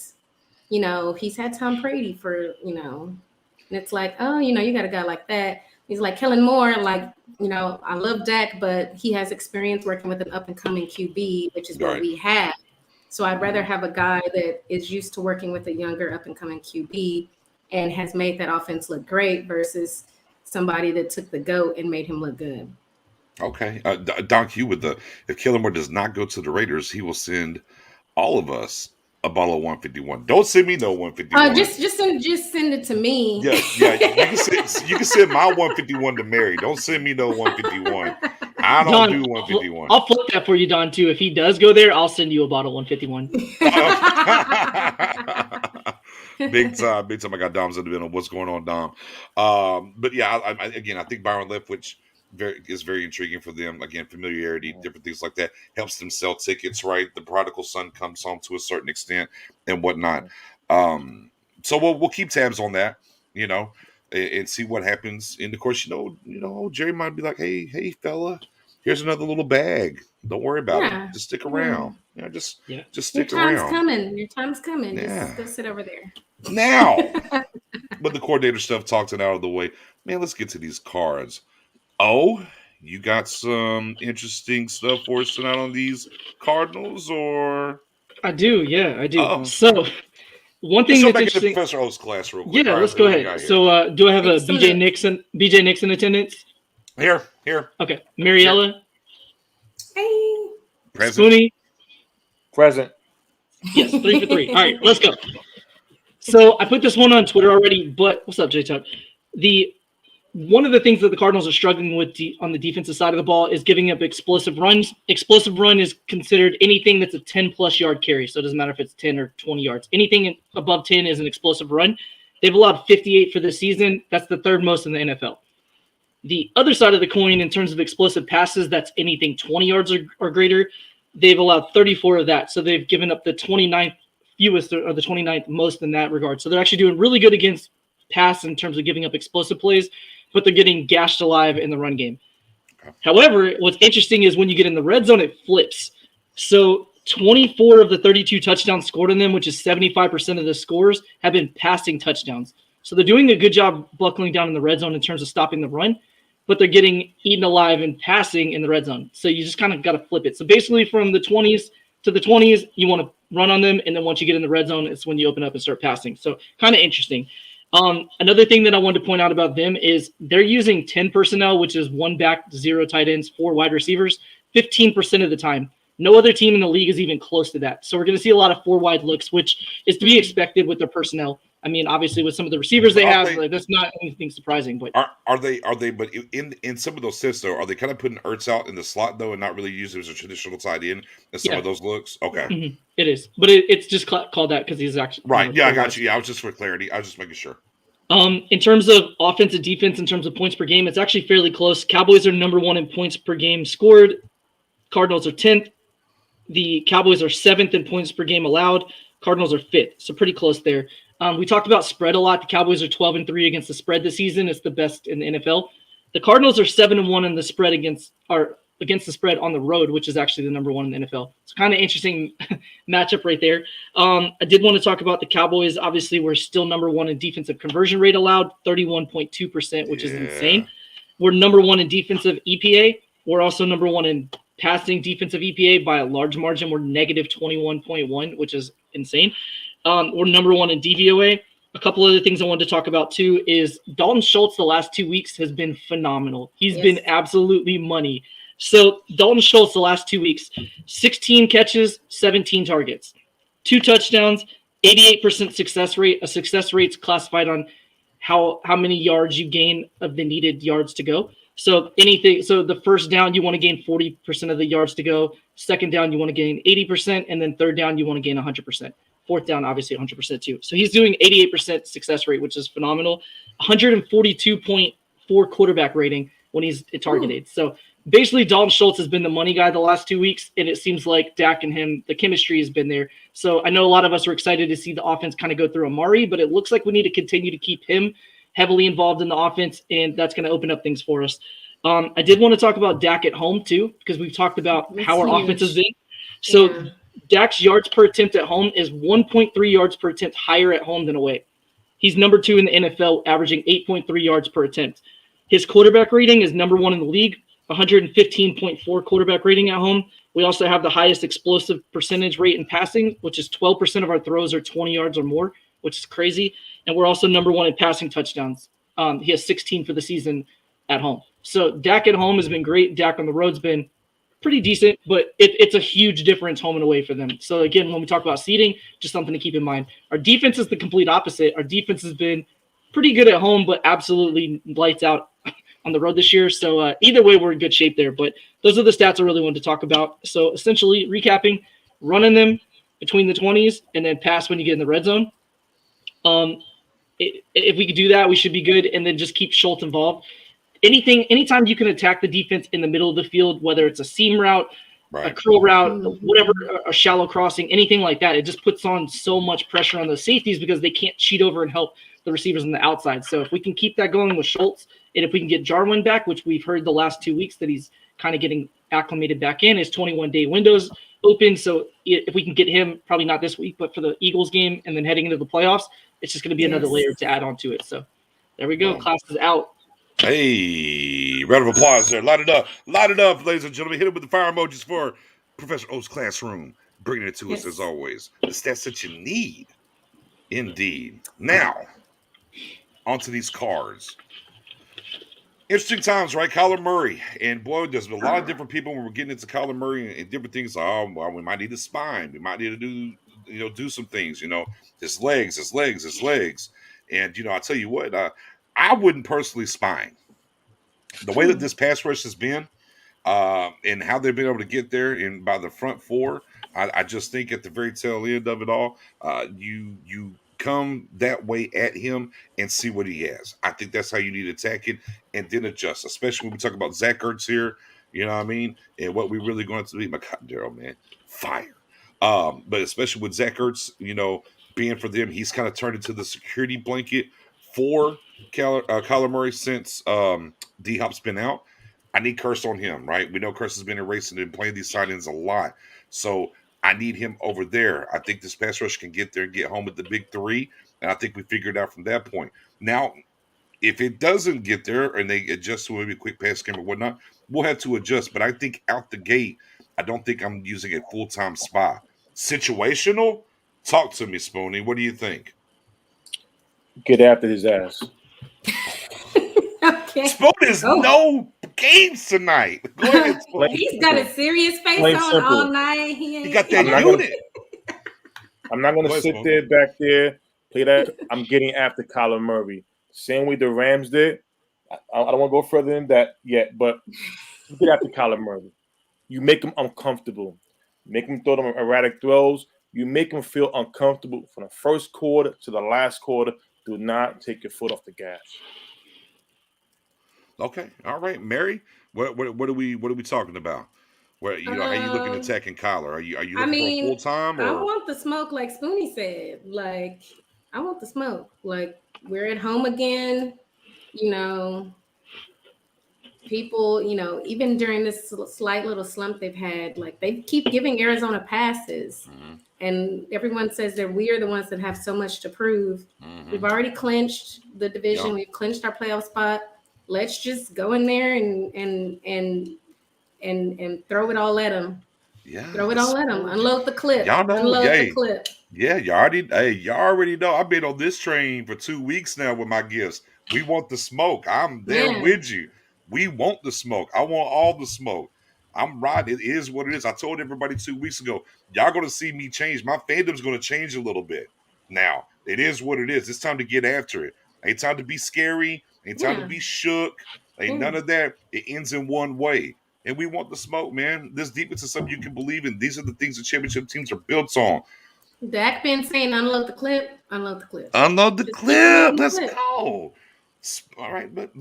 he's had Tom Brady for, and it's like, oh, you got a guy like that. He's like Kellen Moore, like, I love Dak, but he has experience working with an up-and-coming QB, which is what we have. So I'd rather have a guy that is used to working with a younger up-and-coming QB and has made that offense look great versus somebody that took the GOAT and made him look good. Okay. Don Q if Kellen Moore does not go to the Raiders, he will send all of us a bottle of 151. Don't send me no 151. Just send it to me. Yeah. You can send my 151 to Mary. Don't send me no 151. I don't Don, do 151. I'll flip that for you, Don, too. If he does go there, I'll send you a bottle of 151. Big time. I got Dom's in the middle. What's going on, Dom? But yeah, I think Byron Leftwich is very intriguing for them. Again, familiarity, different things like that helps them sell tickets. Right, the prodigal son comes home to a certain extent and whatnot. So we'll keep tabs on that, and see what happens. And of course, Jerry might be like, hey, fella, here's another little bag. Don't worry about it. Just stick around. Just stick around. Your time's coming. Yeah. Just go sit over there. Now, but the coordinator stuff talked it out of the way. Man, let's get to these cards. Oh, you got some interesting stuff for us tonight on these Cardinals, or? I do. Yeah, I do. Uh-oh. So one Let's thing go that's back into interesting. Professor O's class real quick. Yeah, All right, let's go what we got ahead. here? So do I have a Excellent. BJ Nix in attendance? Here. Okay, Mariella, Hey. Present. Spoonie. Present. Yes, 3 for 3. All right, let's go. So I put this one on Twitter already, but what's up, J Tuck? One of the things that the Cardinals are struggling with on the defensive side of the ball is giving up explosive runs. Explosive run is considered anything that's a 10-plus yard carry. So it doesn't matter if it's 10 or 20 yards. Anything above 10 is an explosive run. They've allowed 58 for the season. That's the third most in the NFL. The other side of the coin, in terms of explosive passes, that's anything 20 yards or greater. They've allowed 34 of that. So they've given up the 29th fewest or the 29th most in that regard. So they're actually doing really good against pass in terms of giving up explosive plays, but they're getting gashed alive in the run game. However, what's interesting is when you get in the red zone, it flips. So 24 of the 32 touchdowns scored in them, which is 75% of the scores, have been passing touchdowns. So they're doing a good job buckling down in the red zone in terms of stopping the run, but they're getting eaten alive and passing in the red zone. So you just kind of got to flip it. So basically from the 20s to the 20s, you want to run on them. And then once you get in the red zone, it's when you open up and start passing. So kind of interesting. Another thing that I wanted to point out about them is they're using 10 personnel, which is 1 back, 0 tight ends, 4 wide receivers, 15% of the time. No other team in the league is even close to that. So we're going to see a lot of 4 wide looks, which is to be expected with their personnel. I mean, obviously with some of the receivers they have, that's not anything surprising. But are they? But in some of those sets though, are they kind of putting Ertz out in the slot though, and not really using him as a traditional tight end in some of those looks? Okay, It is, but it's just called that because he's actually right. Yeah, I got you. Yeah, I was just for clarity. I was just making sure. In terms of offense and defense, in terms of points per game, it's actually fairly close. Cowboys are number 1 in points per game scored. Cardinals are 10th. The Cowboys are 7th in points per game allowed. Cardinals are 5th. So pretty close there. We talked about spread a lot. The Cowboys are 12-3 against the spread this season. It's the best in the NFL. The Cardinals are 7-1 in the spread against the spread on the road, which is actually the number 1 in the NFL. It's kind of interesting matchup right there. I did want to talk about the Cowboys. Obviously, we're still number 1 in defensive conversion rate allowed, 31.2%, which is insane. We're number 1 in defensive EPA. We're also number 1 in passing defensive EPA by a large margin. We're negative 21.1, which is insane. We're number 1 in DVOA. A couple other things I wanted to talk about too is Dalton Schultz the last 2 weeks has been phenomenal. He's been absolutely money. So Dalton Schultz the last 2 weeks, 16 catches, 17 targets, 2 touchdowns, 88% success rate. A success rate's classified on how many yards you gain of the needed yards to go. So the first down, you want to gain 40% of the yards to go. Second down, you want to gain 80%. And then third down, you want to gain 100%. Fourth down, obviously 100% too. So he's doing 88% success rate, which is phenomenal. 142.4 quarterback rating when he's targeted. So basically, Dalton Schultz has been the money guy the last 2 weeks, and it seems like Dak and him, the chemistry has been there. So I know a lot of us are excited to see the offense kind of go through Amari, but it looks like we need to continue to keep him heavily involved in the offense, and that's going to open up things for us. I did want to talk about Dak at home too, because we've talked about how our offense has been. So Dak's yards per attempt at home is 1.3 yards per attempt higher at home than away. He's number 2 in the NFL, averaging 8.3 yards per attempt. His quarterback rating is number 1 in the league, 115.4 quarterback rating at home. We also have the highest explosive percentage rate in passing, which is 12% of our throws are 20 yards or more, which is crazy. And we're also number 1 in passing touchdowns. He has 16 for the season at home. So Dak at home has been great. Dak on the road's been pretty decent, but it's a huge difference home and away for them. So again, when we talk about seeding, just something to keep in mind. Our defense is the complete opposite. Our defense has been pretty good at home, but absolutely lights out on the road this year. So either way, we're in good shape there. But those are the stats I really wanted to talk about. So essentially, recapping, running them between the 20s and then pass when you get in the red zone. If we could do that, we should be good. And then just keep Schultz involved. Anytime you can attack the defense in the middle of the field, whether it's a seam route, a curl route, whatever, a shallow crossing, anything like that, it just puts on so much pressure on the safeties because they can't cheat over and help the receivers on the outside. So if we can keep that going with Schultz, and if we can get Jarwin back, which we've heard the last 2 weeks that he's kind of getting acclimated back in, his 21-day window's open. So if we can get him, probably not this week, but for the Eagles game and then heading into the playoffs, it's just going to be another layer to add on to it. So there we go. Class is out. Hey, round of applause there. Light it up, ladies and gentlemen. Hit it with the fire emojis for Professor O's classroom. bringing it to us Yes. as always. The stats that you need. Indeed. Now, onto these cards. Interesting times, right? Kyler Murray. And boy, there's a lot of different people when we're getting into Kyler Murray and different things. Oh, well, we might need a spine. We might need to do some things, his legs. And, I tell you what, I wouldn't personally spine. The way that this pass rush has been, and how they've been able to get there and by the front four, I just think at the very tail end of it all, you come that way at him and see what he has. I think that's how you need to attack it and then adjust, especially when we talk about Zach Ertz here, you know what I mean? And what we really going to be. My God, Daryl, man, fire. But especially with Zach Ertz, being for them, he's kind of turned into the security blanket for Kyler Murray since D-Hop's been out. I need Curse on him, right? We know Curse has been erasing and playing these signings a lot. So I need him over there. I think this pass rush can get there and get home with the big three. And I think we figured out from that point. Now, if it doesn't get there and they adjust to maybe a quick pass game or whatnot, we'll have to adjust. But I think out the gate, I don't think I'm using a full-time spy. Situational? Talk to me, Spoonie. What do you think? Get after his ass. Okay. Spoonie's no games tonight. Go ahead, Spoonie. He's got a serious face Plain on simple. all night. He got that I'm not unit. I'm not going to sit there back there, play that. I'm getting after Kyler Murray. Same way the Rams did. I don't want to go further than that yet, but you get after Kyler Murray. You make him uncomfortable. Make him throw them erratic throws. You make him feel uncomfortable from the first quarter to the last quarter. Do not take your foot off the gas. Okay, all right, Mary. What are we talking about? Where how you looking at attacking Kyler? Are you looking for full time? I want the smoke, like Spoonie said. Like I want the smoke. Like we're at home again. People, even during this slight little slump they've had, like they keep giving Arizona passes. Mm-hmm. And everyone says that we are the ones that have so much to prove. Mm-hmm. We've already clinched the division. We've clinched our playoff spot. Let's just go in there and throw it all at them. Yeah, throw it all at them. Unload the clip. Y'all know, Unload the clip. Yeah, y'all already know. I've been on this train for 2 weeks now with my gifts. We want the smoke. I'm there with you. We want the smoke. I want all the smoke. I'm right. It is what it is. I told everybody 2 weeks ago, y'all going to see me change. My fandom's going to change a little bit. Now, it is what it is. It's time to get after it. Ain't time to be scary. Ain't time to be shook. Ain't none of that. It ends in one way. And we want the smoke, man. This defense is something you can believe in. These are the things that championship teams are built on. Dak been saying, unload the clip. Unload the clip. Unload the clip. Let's go. All right, but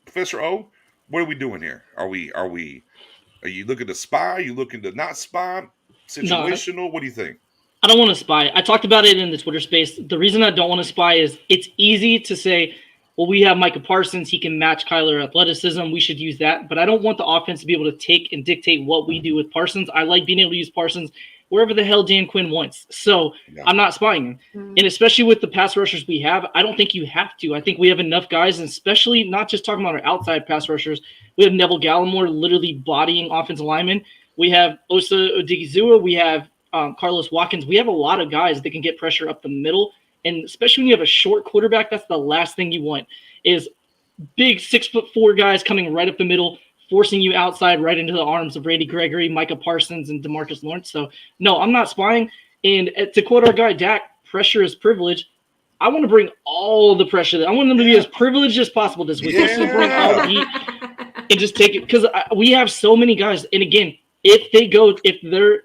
Professor O, what are we doing here? Are you looking to spy? Are you looking to not spy? Situational? No, what do you think? I don't want to spy. I talked about it in the Twitter space. The reason I don't want to spy is it's easy to say, well, we have Micah Parsons. He can match Kyler athleticism. We should use that. But I don't want the offense to be able to take and dictate what we do with Parsons. I like being able to use Parsons wherever the hell Dan Quinn wants. So I'm not spying him. Mm-hmm. And especially with the pass rushers we have, I don't think you have to. I think we have enough guys, and especially not just talking about our outside pass rushers. We have Neville Gallimore literally bodying offensive linemen. We have Osa Odigizua. We have Carlos Watkins. We have a lot of guys that can get pressure up the middle. And especially when you have a short quarterback, that's the last thing you want is big 6'4" guys coming right up the middle, forcing you outside right into the arms of Randy Gregory, Micah Parsons, and DeMarcus Lawrence. So, no, I'm not spying. And to quote our guy, Dak, pressure is privilege. I want to bring all the pressure. I want them to be as privileged as possible this week. Let's just bring all the heat and just take it. Because we have so many guys. And, again, if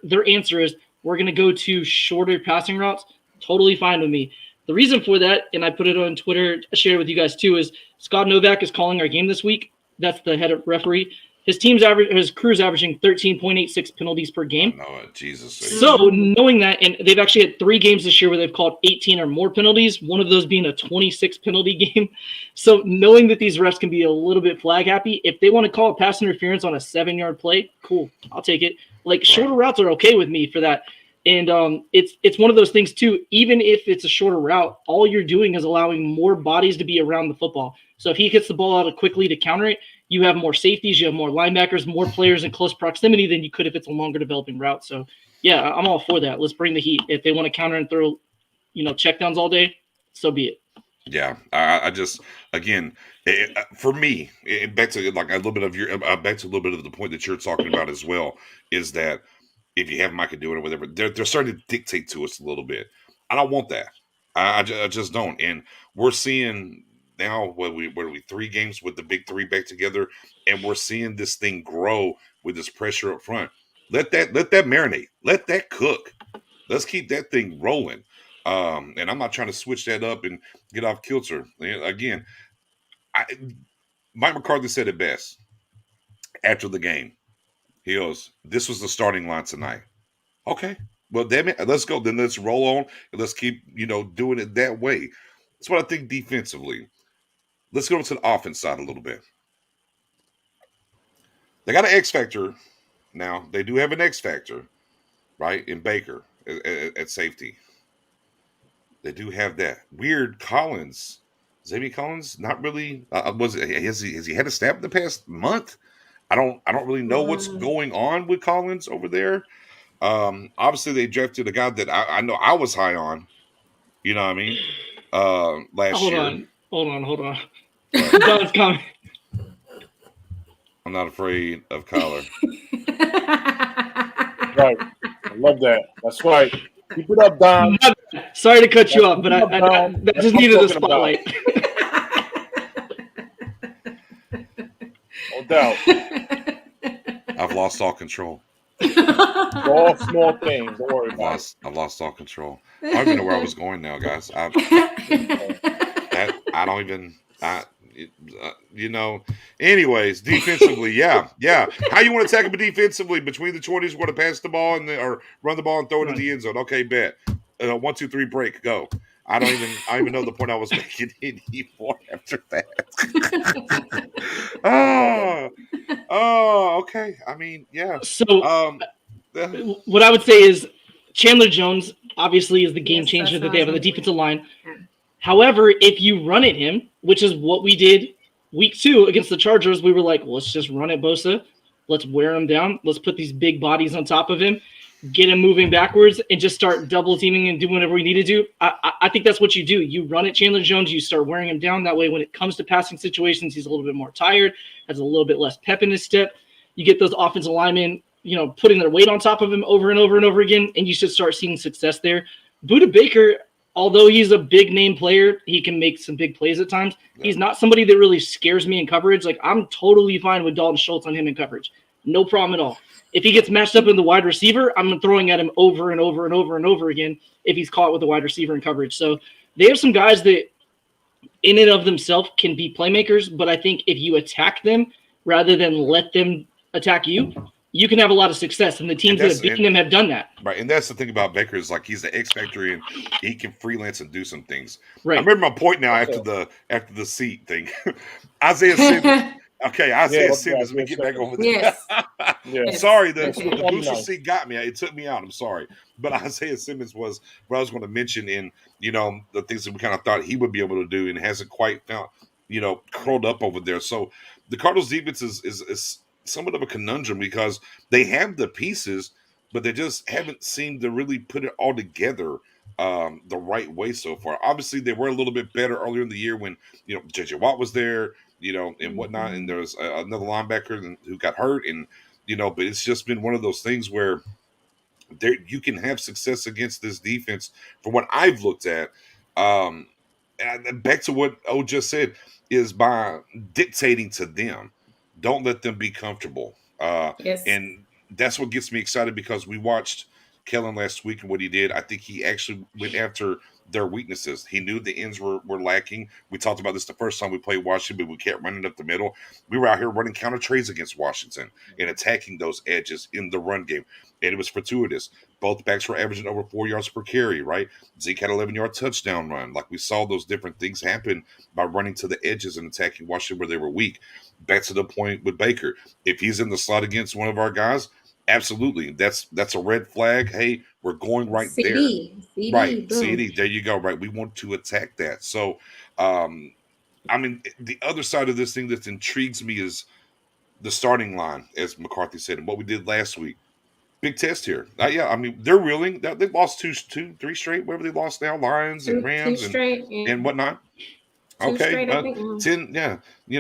their answer is we're going to go to shorter passing routes, totally fine with me. The reason for that, and I put it on Twitter, I shared it with you guys too, is Scott Novak is calling our game this week. That's the head referee. His crew's averaging 13.86 penalties per game. Oh, Jesus. So knowing that, and they've actually had 3 games this year where they've called 18 or more penalties, one of those being a 26 penalty game. So knowing that these refs can be a little bit flag happy, if they want to call a pass interference on a 7-yard play, cool, I'll take it. Like shorter routes are okay with me for that. And it's one of those things too, even if it's a shorter route, all you're doing is allowing more bodies to be around the football. So if he gets the ball out quickly to counter it, you have more safeties, you have more linebackers, more players in close proximity than you could if it's a longer developing route. So yeah, I'm all for that. Let's bring the heat. If they want to counter and throw, checkdowns all day, so be it. Yeah, I just again for me back to like a little bit of your back to a little bit of the point that you're talking about as well is that if you have Micah do it or whatever, they're starting to dictate to us a little bit. I don't want that. I just don't. And we're seeing now what are we 3 games with the big three back together, and we're seeing this thing grow with this pressure up front. Let that marinate. Let that cook. Let's keep that thing rolling. And I'm not trying to switch that up and get off kilter. Again, Mike McCarthy said it best after the game. He goes, "This was the starting line tonight." Okay, well, damn it, let's go. Then let's roll on and let's keep doing it that way. That's what I think defensively. Let's go to the offense side a little bit. They got an X factor now. They do have an X factor, right? In Baker at safety. They do have that. Weird Collins. Xavier Collins, not really. Has he had a snap in the past month? I don't really know what's going on with Collins over there. Obviously they drafted a guy that I know I was high on. You know what I mean? Last year. Hold on. Don's coming. I'm not afraid of Kyler. Right. I love that. That's right. Keep it up, Don. Sorry to cut you off, but I just needed a spotlight. No doubt. I've lost all control. All small things. Don't worry about it. I've lost all control. I don't even know where I was going now, guys. I don't even. Anyways, defensively, yeah. How you want to tackle defensively between the 20s? Want to pass the ball or run the ball and throw it in the end zone? Okay, bet. 1, 2, 3, break, go. I don't even know the point I was making anymore after that. Okay. I mean, yeah. So, what I would say is Chandler Jones obviously is the game changer that they have on the defensive line. However, if you run at him, which is what we did week 2 against the Chargers, we were like, let's just run at Bosa. Let's wear him down. Let's put these big bodies on top of him, get him moving backwards, and just start double teaming and doing whatever we need to do. I think that's what you do. You run at Chandler Jones. You start wearing him down. That way, when it comes to passing situations, he's a little bit more tired, has a little bit less pep in his step. You get those offensive linemen, putting their weight on top of him over and over and over again, and you should start seeing success there. Budda Baker, although he's a big name player, he can make some big plays at times. Yeah. He's not somebody that really scares me in coverage. Like, I'm totally fine with Dalton Schultz on him in coverage. No problem at all. If he gets matched up in the wide receiver, I'm throwing at him over and over and over and over again if he's caught with the wide receiver in coverage. So they have some guys that in and of themselves can be playmakers, but I think if you attack them rather than let them attack you, you can have a lot of success, and the teams that have beaten him have done that. Right, and that's the thing about Baker is like he's the X factor, and he can freelance and do some things. Right. I remember my point now after the seat thing. Isaiah Simmons. Okay, Isaiah Simmons. Let me get back over there. Yes. Sorry, the booster seat got me. It took me out. I'm sorry, but Isaiah Simmons was what I was going to mention in the things that we kind of thought he would be able to do, and hasn't quite found curled up over there. So the Cardinals' defense is somewhat of a conundrum because they have the pieces, but they just haven't seemed to really put it all together the right way so far. Obviously, they were a little bit better earlier in the year when J.J. Watt was there, and whatnot, and there was another linebacker who got hurt, and but it's just been one of those things where you can have success against this defense from what I've looked at. And back to what O just said is by dictating to them. Don't let them be comfortable. Yes. And that's what gets me excited because we watched Kellen last week and what he did. I think he actually went after their weaknesses. He knew the ends were lacking. We talked about this the first time we played Washington, but we kept running up the middle. We were out here running counter trades against Washington and attacking those edges in the run game. And it was fortuitous. Both backs were averaging over 4 yards per carry, right? Zeke had an 11-yard touchdown run. Like we saw those different things happen by running to the edges and attacking Washington where they were weak. Back to the point with Baker. If he's in the slot against one of our guys, absolutely. That's a red flag. Hey, we're going right there. CD, right. boom. CD. There you go. Right. We want to attack that. So, I mean, the other side of this thing that intrigues me is the starting line, as McCarthy said, and what we did last week. big test here. Yeah, I mean they're reeling. They lost two, three straight. Whatever they lost now, Lions and Two Rams straight, and whatnot. two Okay, straight, I think. 10. Yeah,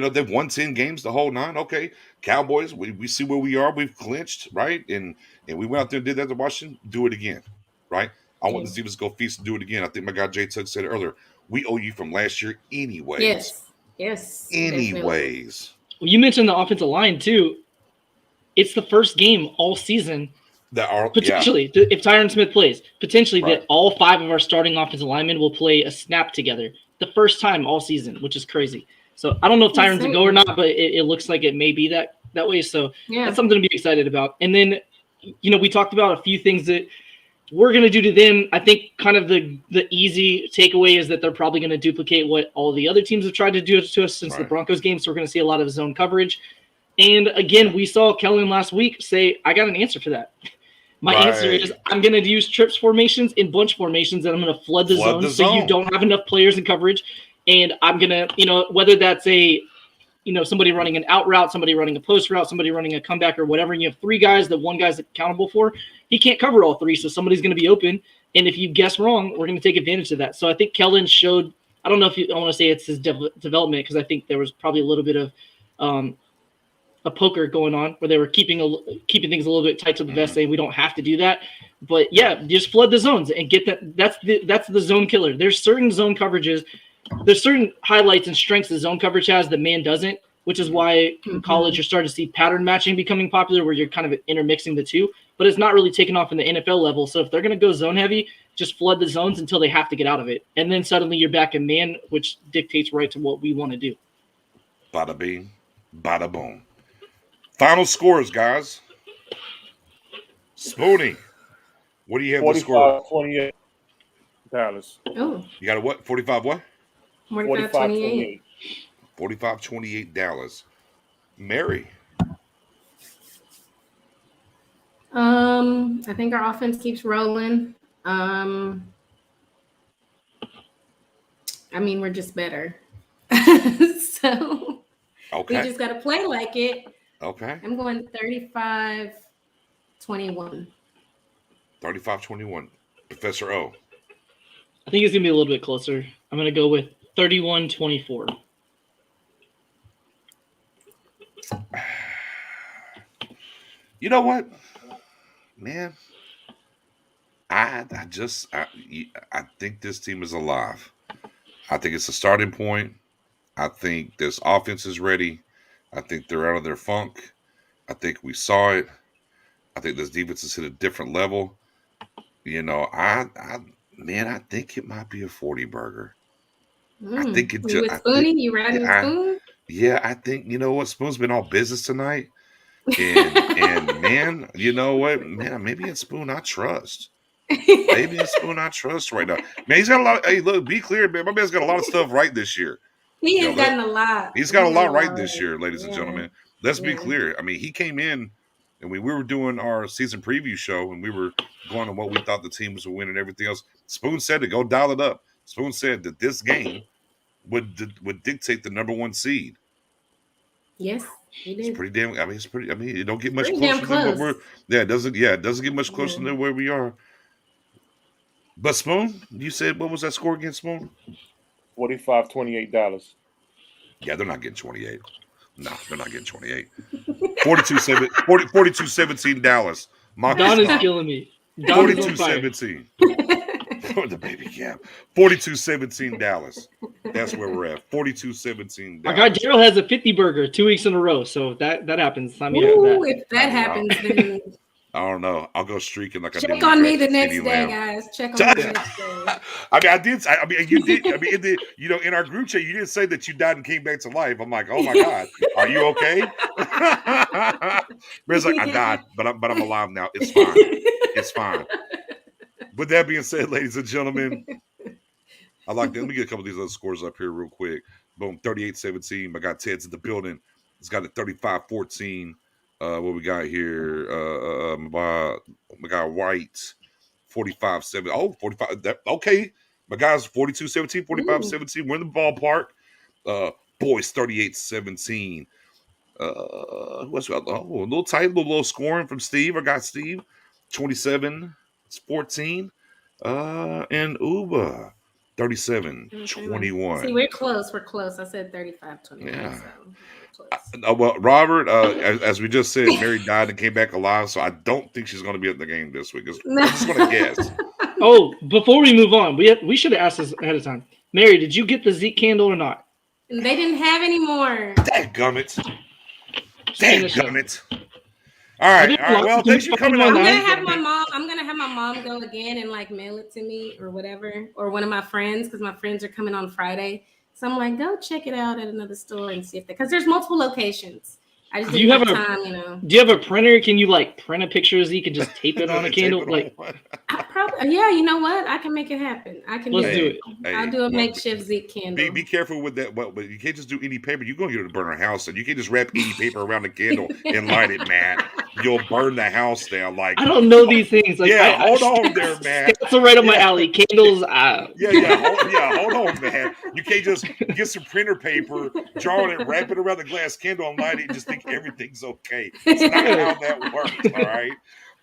they've won 10 games the whole nine. Okay, Cowboys. We see where we are. We've clinched, right? And we went out there and did that to Washington. Do it again, right? I want the Yeah. Steelers to go feast and do it again. I think my guy Jay Tuck said it earlier. We owe you from last year, anyways. Yes, definitely. Anyways. Well, you mentioned the offensive line too. It's the first game all season. That are Potentially, if Tyron Smith plays, potentially Right. that all 5 of our starting offensive linemen will play a snap together. The first time all season, which is crazy. So I don't know if Tyron's a go or not, but it looks like it may be that way. So that's something to be excited about. And then, we talked about a few things that we're going to do to them. I think kind of the easy takeaway is that they're probably going to duplicate what all the other teams have tried to do to us since the Broncos game. So we're going to see a lot of zone coverage. And again, we saw Kellen last week say, I got an answer for that. My answer is I'm going to use trips formations and bunch formations, and I'm going to flood the zone so you don't have enough players in coverage. And I'm going to, whether that's somebody running an out route, somebody running a post route, somebody running a comeback or whatever, and you have 3 guys that one guy's accountable for, he can't cover all 3, so somebody's going to be open. And if you guess wrong, we're going to take advantage of that. So I think Kellen showed, I don't know if I want to say it's his development, because I think there was probably a little bit of a poker going on where they were keeping things a little bit tight to the vest, saying we don't have to do that. But yeah, just flood the zones and get that. That's the zone killer. There's certain zone coverages, there's certain highlights and strengths that zone coverage has that man doesn't, which is why in college you're starting to see pattern matching becoming popular, where you're kind of intermixing the two, but it's not really taken off in the NFL level. So if they're going to go zone heavy, just flood the zones until they have to get out of it. And then suddenly you're back in man, which dictates right to what we want to do. Bada bing, bada boom. Final scores, guys. Spoonie, what do you have the score? 45-28 Dallas. Oh, You got a what? 45 what? 45-28. 45-28 Dallas. Mary. I think our offense keeps rolling. I mean, we're just better. So we just got to play like it. Okay. I'm going 35-21. 35-21. Professor O. I think it's going to be a little bit closer. I'm going to go with 31-24. You know what, man? I think this team is alive. I think it's a starting point. I think this offense is ready. I think they're out of their funk. I think we saw it. I think this defense has hit a different level. I think it might be a 40 burger. I think it just. With Spoonie, you riding with Spoon? Yeah, I think what, Spoon's been all business tonight, and man, you know what, man, maybe it's Spoon I trust. Maybe it's Spoon I trust right now. Man, he's got a lot. Hey, look, be clear, man. My man's got a lot of stuff right this year. He has gotten a lot. He's got a lot right this year, ladies and gentlemen. Let's be clear. I mean, he came in, and we were doing our season preview show, and we were going on what we thought the teams would win and everything else. Spoon said to go dial it up. Spoon said that this game would dictate the number 1 seed. Yes, he did. It's pretty damn. I mean, it don't get much closer than what we're. Yeah, it doesn't get much closer than where we are. But Spoon, you said what was that score against Spoon? 45-28 Dallas. Yeah, they're not getting 28. No, they're not getting 28. 42-17 Dallas. Don is killing me. 42-17. The baby cap. 42-17 Dallas. That's where we're at. 42-17 Dallas. Our guy Daryl has a 50 burger 2 weeks in a row, so that happens. If that happens, then I don't know. I'll go streaking like I did. Check on me the next day, guys. Check on me the next day. You did. In our group chat, you didn't say that you died and came back to life. I'm like, oh my God, are you okay? It's like, I died, but I'm alive now. It's fine. It's fine. With that being said, ladies and gentlemen, I like that. Let me get a couple of these other scores up here real quick. Boom, 38-17. My guy Ted's in the building. He's got a 35-14. What we got here? My guy White, 45-7. Oh, 45. Okay. My guy's 42-17, 45-17. We're in the ballpark. Boys, 38-17. What's a little tight, little scoring from Steve. I got Steve. 27, it's 14. And Uba, 37, 21. See, we're close. We're close. I said 35, 21. Yeah. So we're close. Well, Robert, as we just said, Mary died and came back alive, so I don't think she's going to be at the game this week. I'm just going to guess. Oh, before we move on, we should have asked this ahead of time. Mary, did you get the Zeke candle or not? They didn't have any more. Dadgummit. Dadgummit. All right. Well, thanks for coming on. I'm gonna have my mom go again and like mail it to me or whatever, or one of my friends, because my friends are coming on Friday. So I'm like, go check it out at another store and see if because there's multiple locations. I just didn't have time, you know. Do you have a printer? Can you like print a picture of Zeke and just tape it on a candle? Yeah, you know what? I can make it happen. Let's do it. I'll do a makeshift Zeke candle. Be careful with that. But you can't just do any paper. You're going to get to burn a house, and you can't just wrap any paper around the candle and light it, man. You'll burn the house down. Like I don't know these things. Like, hold on there, man. That's right up my alley. Candles. Hold on, man. You can't just get some printer paper, draw it, and wrap it around the glass candle and light it, and just think everything's okay. It's not how that works. All right.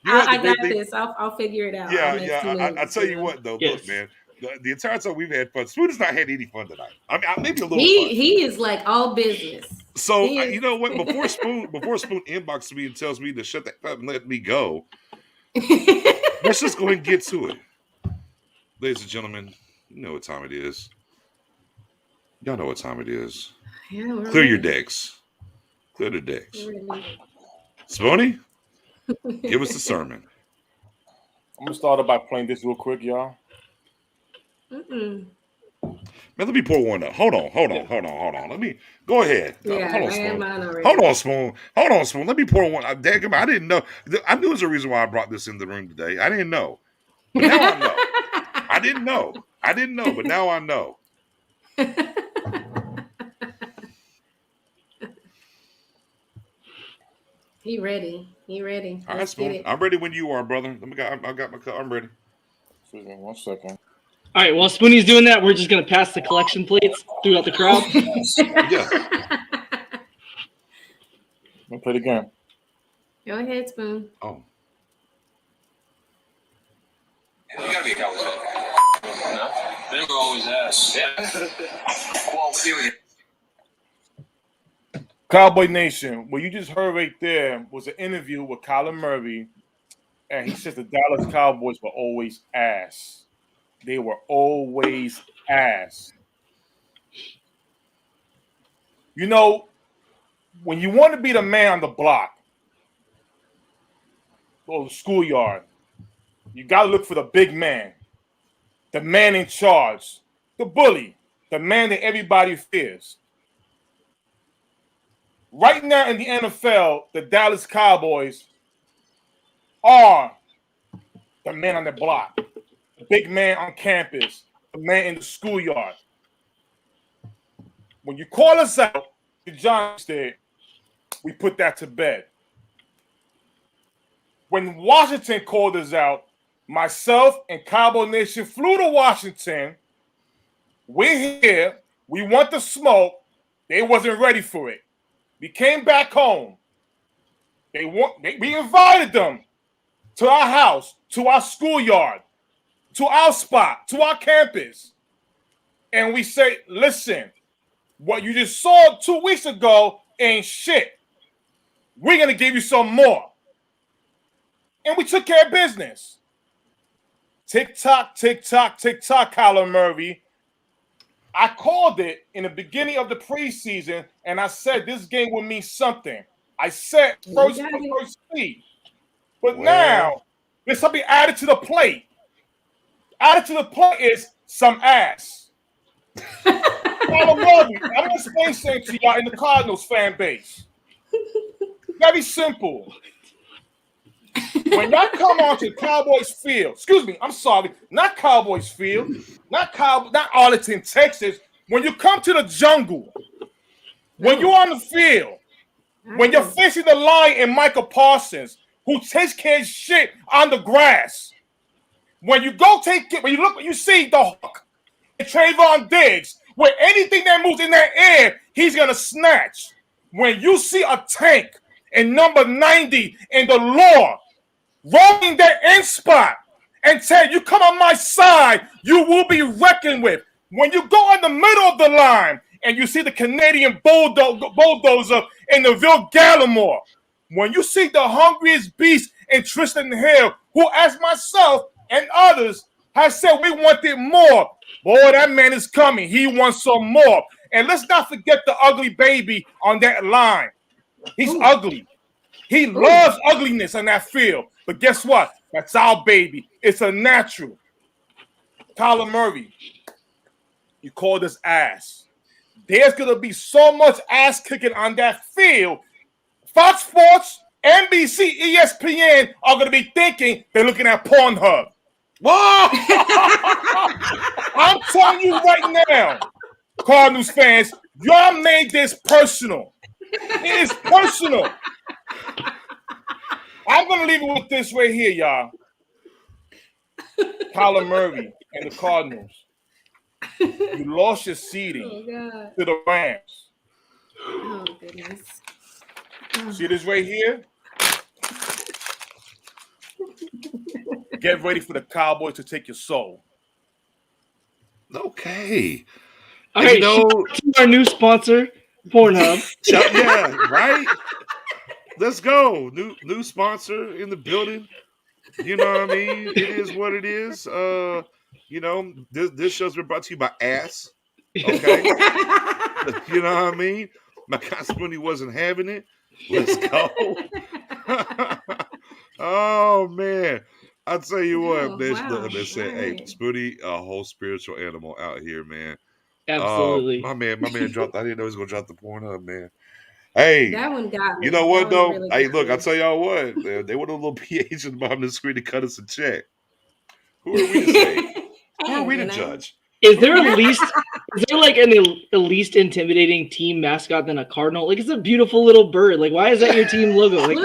I got this. I'll figure it out. I tell you what, though. Yes. Look, man. The entire time we've had fun. Spoon's not had any fun tonight. I mean, maybe a little. He is like all business. So you know what? Before Spoon inboxes me and tells me to shut that up and let me go, let's just go ahead and get to it, ladies and gentlemen. You know what time it is. Y'all know what time it is. Yeah, Clear your decks. Clear the decks. Spoonie, give us the sermon. I'm gonna start by playing this real quick, y'all. Mm-mm. Man, let me pour one up. Hold on. Let me go ahead. Yeah, hold on, Spoon. Hold on, Spoon. Let me pour one. I didn't know. I knew there's a reason why I brought this in the room today. I didn't know. But now I know. I didn't know, but now I know. He ready. All right, Spoon. I'm ready when you are, brother. I got my cup. I'm ready. Excuse me 1 second. All right, while Spoonie's doing that, we're just going to pass the collection plates throughout the crowd. Yeah. Let me play it again. Go ahead, Spoon. Oh. You got to be a Cowboys fan. No? They were always asked. Yeah. Well, see what Cowboy Nation, what you just heard right there was an interview with Kyler Murray, and he says the Dallas Cowboys were always ass. They were always ass. You know, when you want to be the man on the block or the schoolyard, you got to look for the big man, the man in charge, the bully, the man that everybody fears. Right now in the NFL, the Dallas Cowboys are the man on the block. Big man on campus, the man in the schoolyard. When you call us out, the Giants did, we put that to bed. When Washington called us out, myself and Cowboy Nation flew to Washington. We're here. We want the smoke. They wasn't ready for it. We came back home. We invited them to our house, to our schoolyard, to our spot, to our campus. And we say, listen, what you just saw 2 weeks ago ain't shit. We're going to give you some more. And we took care of business. Tick-tock, tick-tock, tick-tock, Kyler Murray. I called it in the beginning of the preseason, and I said this game will mean something. I said first seed. But now, there's something added to the plate. Added to the plate is some ass. I'm going to explain something to y'all in the Cardinals fan base. Very simple. When y'all come onto Cowboys Field, not Cowboys Field, not Arlington, Texas. When you come to the jungle, when you're on the field, when you're facing the lion and Michael Parsons, who takes care of shit on the grass, when you you see the Hawk and Trayvon Diggs, where anything that moves in that air, he's gonna snatch. When you see a tank and number 90 in the lore, rolling their in spot and tell you, come on my side, you will be reckoned with. When you go in the middle of the line and you see the Canadian bulldozer in the Ville Gallimore, when you see the hungriest beast in Tristan Hill, who, as myself and others, has said we wanted more. Boy, that man is coming. He wants some more. And let's not forget the ugly baby on that line. He's ugly. He loves ugliness on that field. But guess what? That's our baby. It's a natural. Kyler Murray, you called us ass. There's going to be so much ass kicking on that field. Fox Sports, NBC, ESPN are going to be thinking they're looking at Pornhub. Whoa! I'm telling you right now, Cardinals fans, y'all made this personal. It is personal. I'm going to leave it with this right here, y'all. Kyler Murray and the Cardinals. You lost your seeding to the Rams. Oh, goodness. See this right here? Get ready for the Cowboys to take your soul. Okay. All right, our new sponsor, Pornhub. Yeah, right? Let's go. New sponsor in the building. You know what I mean? It is what it is. This show's been brought to you by Ass. Okay. You know what I mean? My guy Spoonie wasn't having it. Let's go. Oh man. I'll tell you what, man. Wow. They say, hey, Spoonie, a whole spiritual animal out here, man. Absolutely. My man dropped. I didn't know he was gonna drop the Pornhub, man. Hey, that one got me. You know what though? Really Hey, look, I'll tell y'all what. They want a little PH in the bottom of the screen to cut us a check. Who are we to say? Who are we to judge? Is there like a least intimidating team mascot than a cardinal? Like, it's a beautiful little bird. Like, why is that your team logo? Like,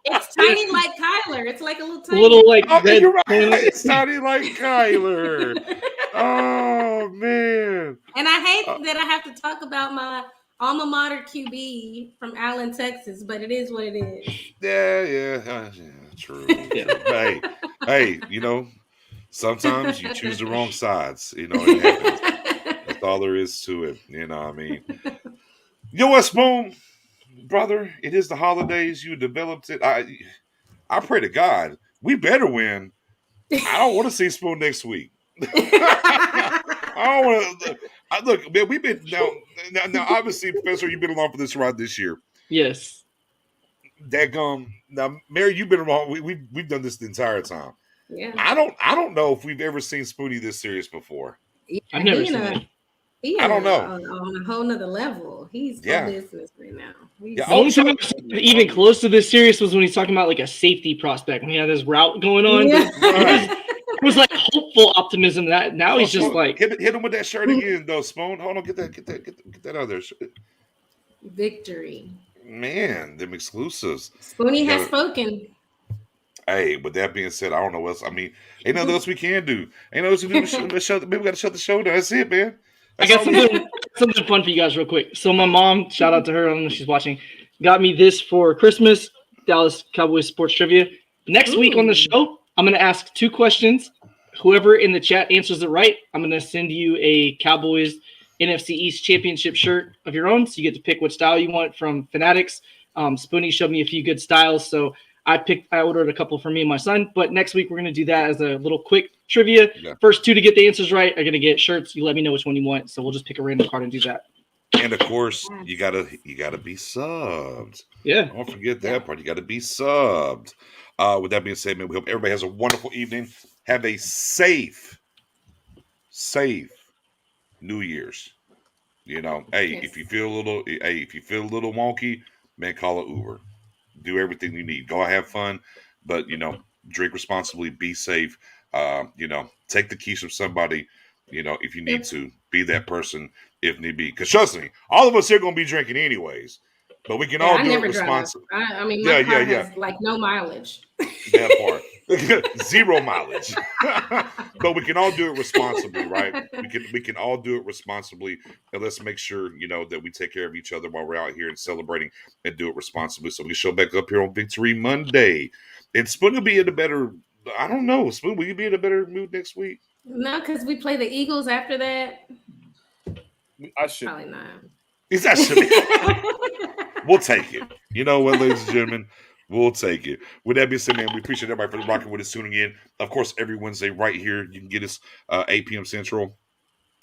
it's tiny like Kyler. It's like a little tiny. Red. You're right. It's tiny like Kyler. Oh man. And I hate that I have to talk about my alma mater QB from Allen, Texas, but it is what it is. Yeah, true. Yeah. Hey, sometimes you choose the wrong sides. It happens. That's all there is to it. You know what I mean? You know what, Spoon? Brother, it is the holidays. You developed it. I pray to God we better win. I don't want to see Spoon next week. I don't want to. Look, man, we've been now. Obviously, Professor, you've been along for this ride this year. Yes. Now, Mary, you've been along. We've done this the entire time. Yeah. I don't know if we've ever seen Spoonie this serious before. Yeah, I've never seen it. I don't know. On a whole nother level. He's for business right now. The only time I was even close to this serious was when he's talking about like a safety prospect when he had this route going on. Yeah. It was like hopeful optimism. That now he's just like hit him with that shirt again, though. Spoon, hold on, get that out of there. Victory. Man, them exclusives. Spoonie has spoken. Hey, with that being said, I don't know what else. I mean, ain't nothing else we can do. Ain't nothing else we can do. We got to shut the show down. That's it, man. I got something fun for you guys real quick. So my mom, shout out to her, I don't know if she's watching, got me this for Christmas, Dallas Cowboys Sports Trivia. Next week on the show, I'm going to ask 2 questions. Whoever in the chat answers it right, I'm going to send you a Cowboys NFC East Championship shirt of your own. So you get to pick what style you want from Fanatics. Spoonie showed me a few good styles, so I ordered a couple for me and my son. But next week we're going to do that as a little quick trivia. Yeah. First 2 to get the answers right are going to get shirts. You let me know which one you want, so we'll just pick a random card and do that. And of course, you gotta be subbed. Yeah, don't forget that part. You gotta be subbed. With that being said, man, we hope everybody has a wonderful evening. Have a safe New Year's. If you feel a little wonky, man, call an Uber. Do everything you need. Go have fun, but drink responsibly. Be safe. Take the keys from somebody. If you need to, be that person if need be. Because trust me, all of us here gonna be drinking anyways. But we can all do it responsibly. I mean, my car has like no mileage. That part. Zero mileage. But we can all do it responsibly, right? We can all do it responsibly, and let's make sure that we take care of each other while we're out here and celebrating, and do it responsibly. So we show back up here on Victory Monday, and Spoon will be in a better. I don't know, Spoon. Will you be in a better mood next week? No, because we play the Eagles after that. I should. Probably not. Is that should be? We'll take it. You know what, ladies and gentlemen? We'll take it. With that being said, man, we appreciate everybody for rocking with us, tuning in. Of course, every Wednesday right here. You can get us 8 p.m. Central.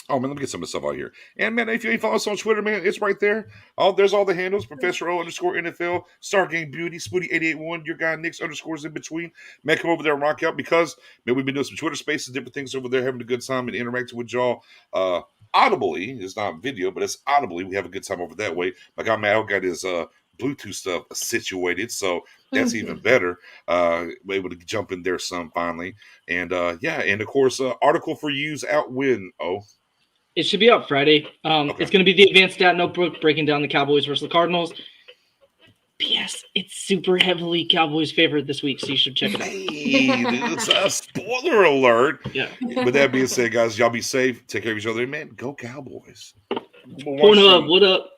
Oh, man, let me get some of the stuff out here. And, man, if you ain't follow us on Twitter, man, it's right there. There's all the handles. Professor O _NFL, Star Game Beauty, Spoonie 881, your guy Nick's underscores in between. Man, come over there and rock out because, man, we've been doing some Twitter spaces, different things over there, having a good time and interacting with y'all. Audibly, it's not video, but it's audibly. We have a good time over that way. My guy Matt got his Bluetooth stuff situated, so that's even better. We're able to jump in there some finally. And, and of course, article for you's out when, It should be out Friday. Okay. It's going to be the advanced stat notebook breaking down the Cowboys versus the Cardinals. P.S. It's super heavily Cowboys favored this week, so you should check it out. Hey, it's a spoiler alert. Yeah. With that being said, guys, y'all be safe. Take care of each other. Man, go Cowboys. Pornhub, what up?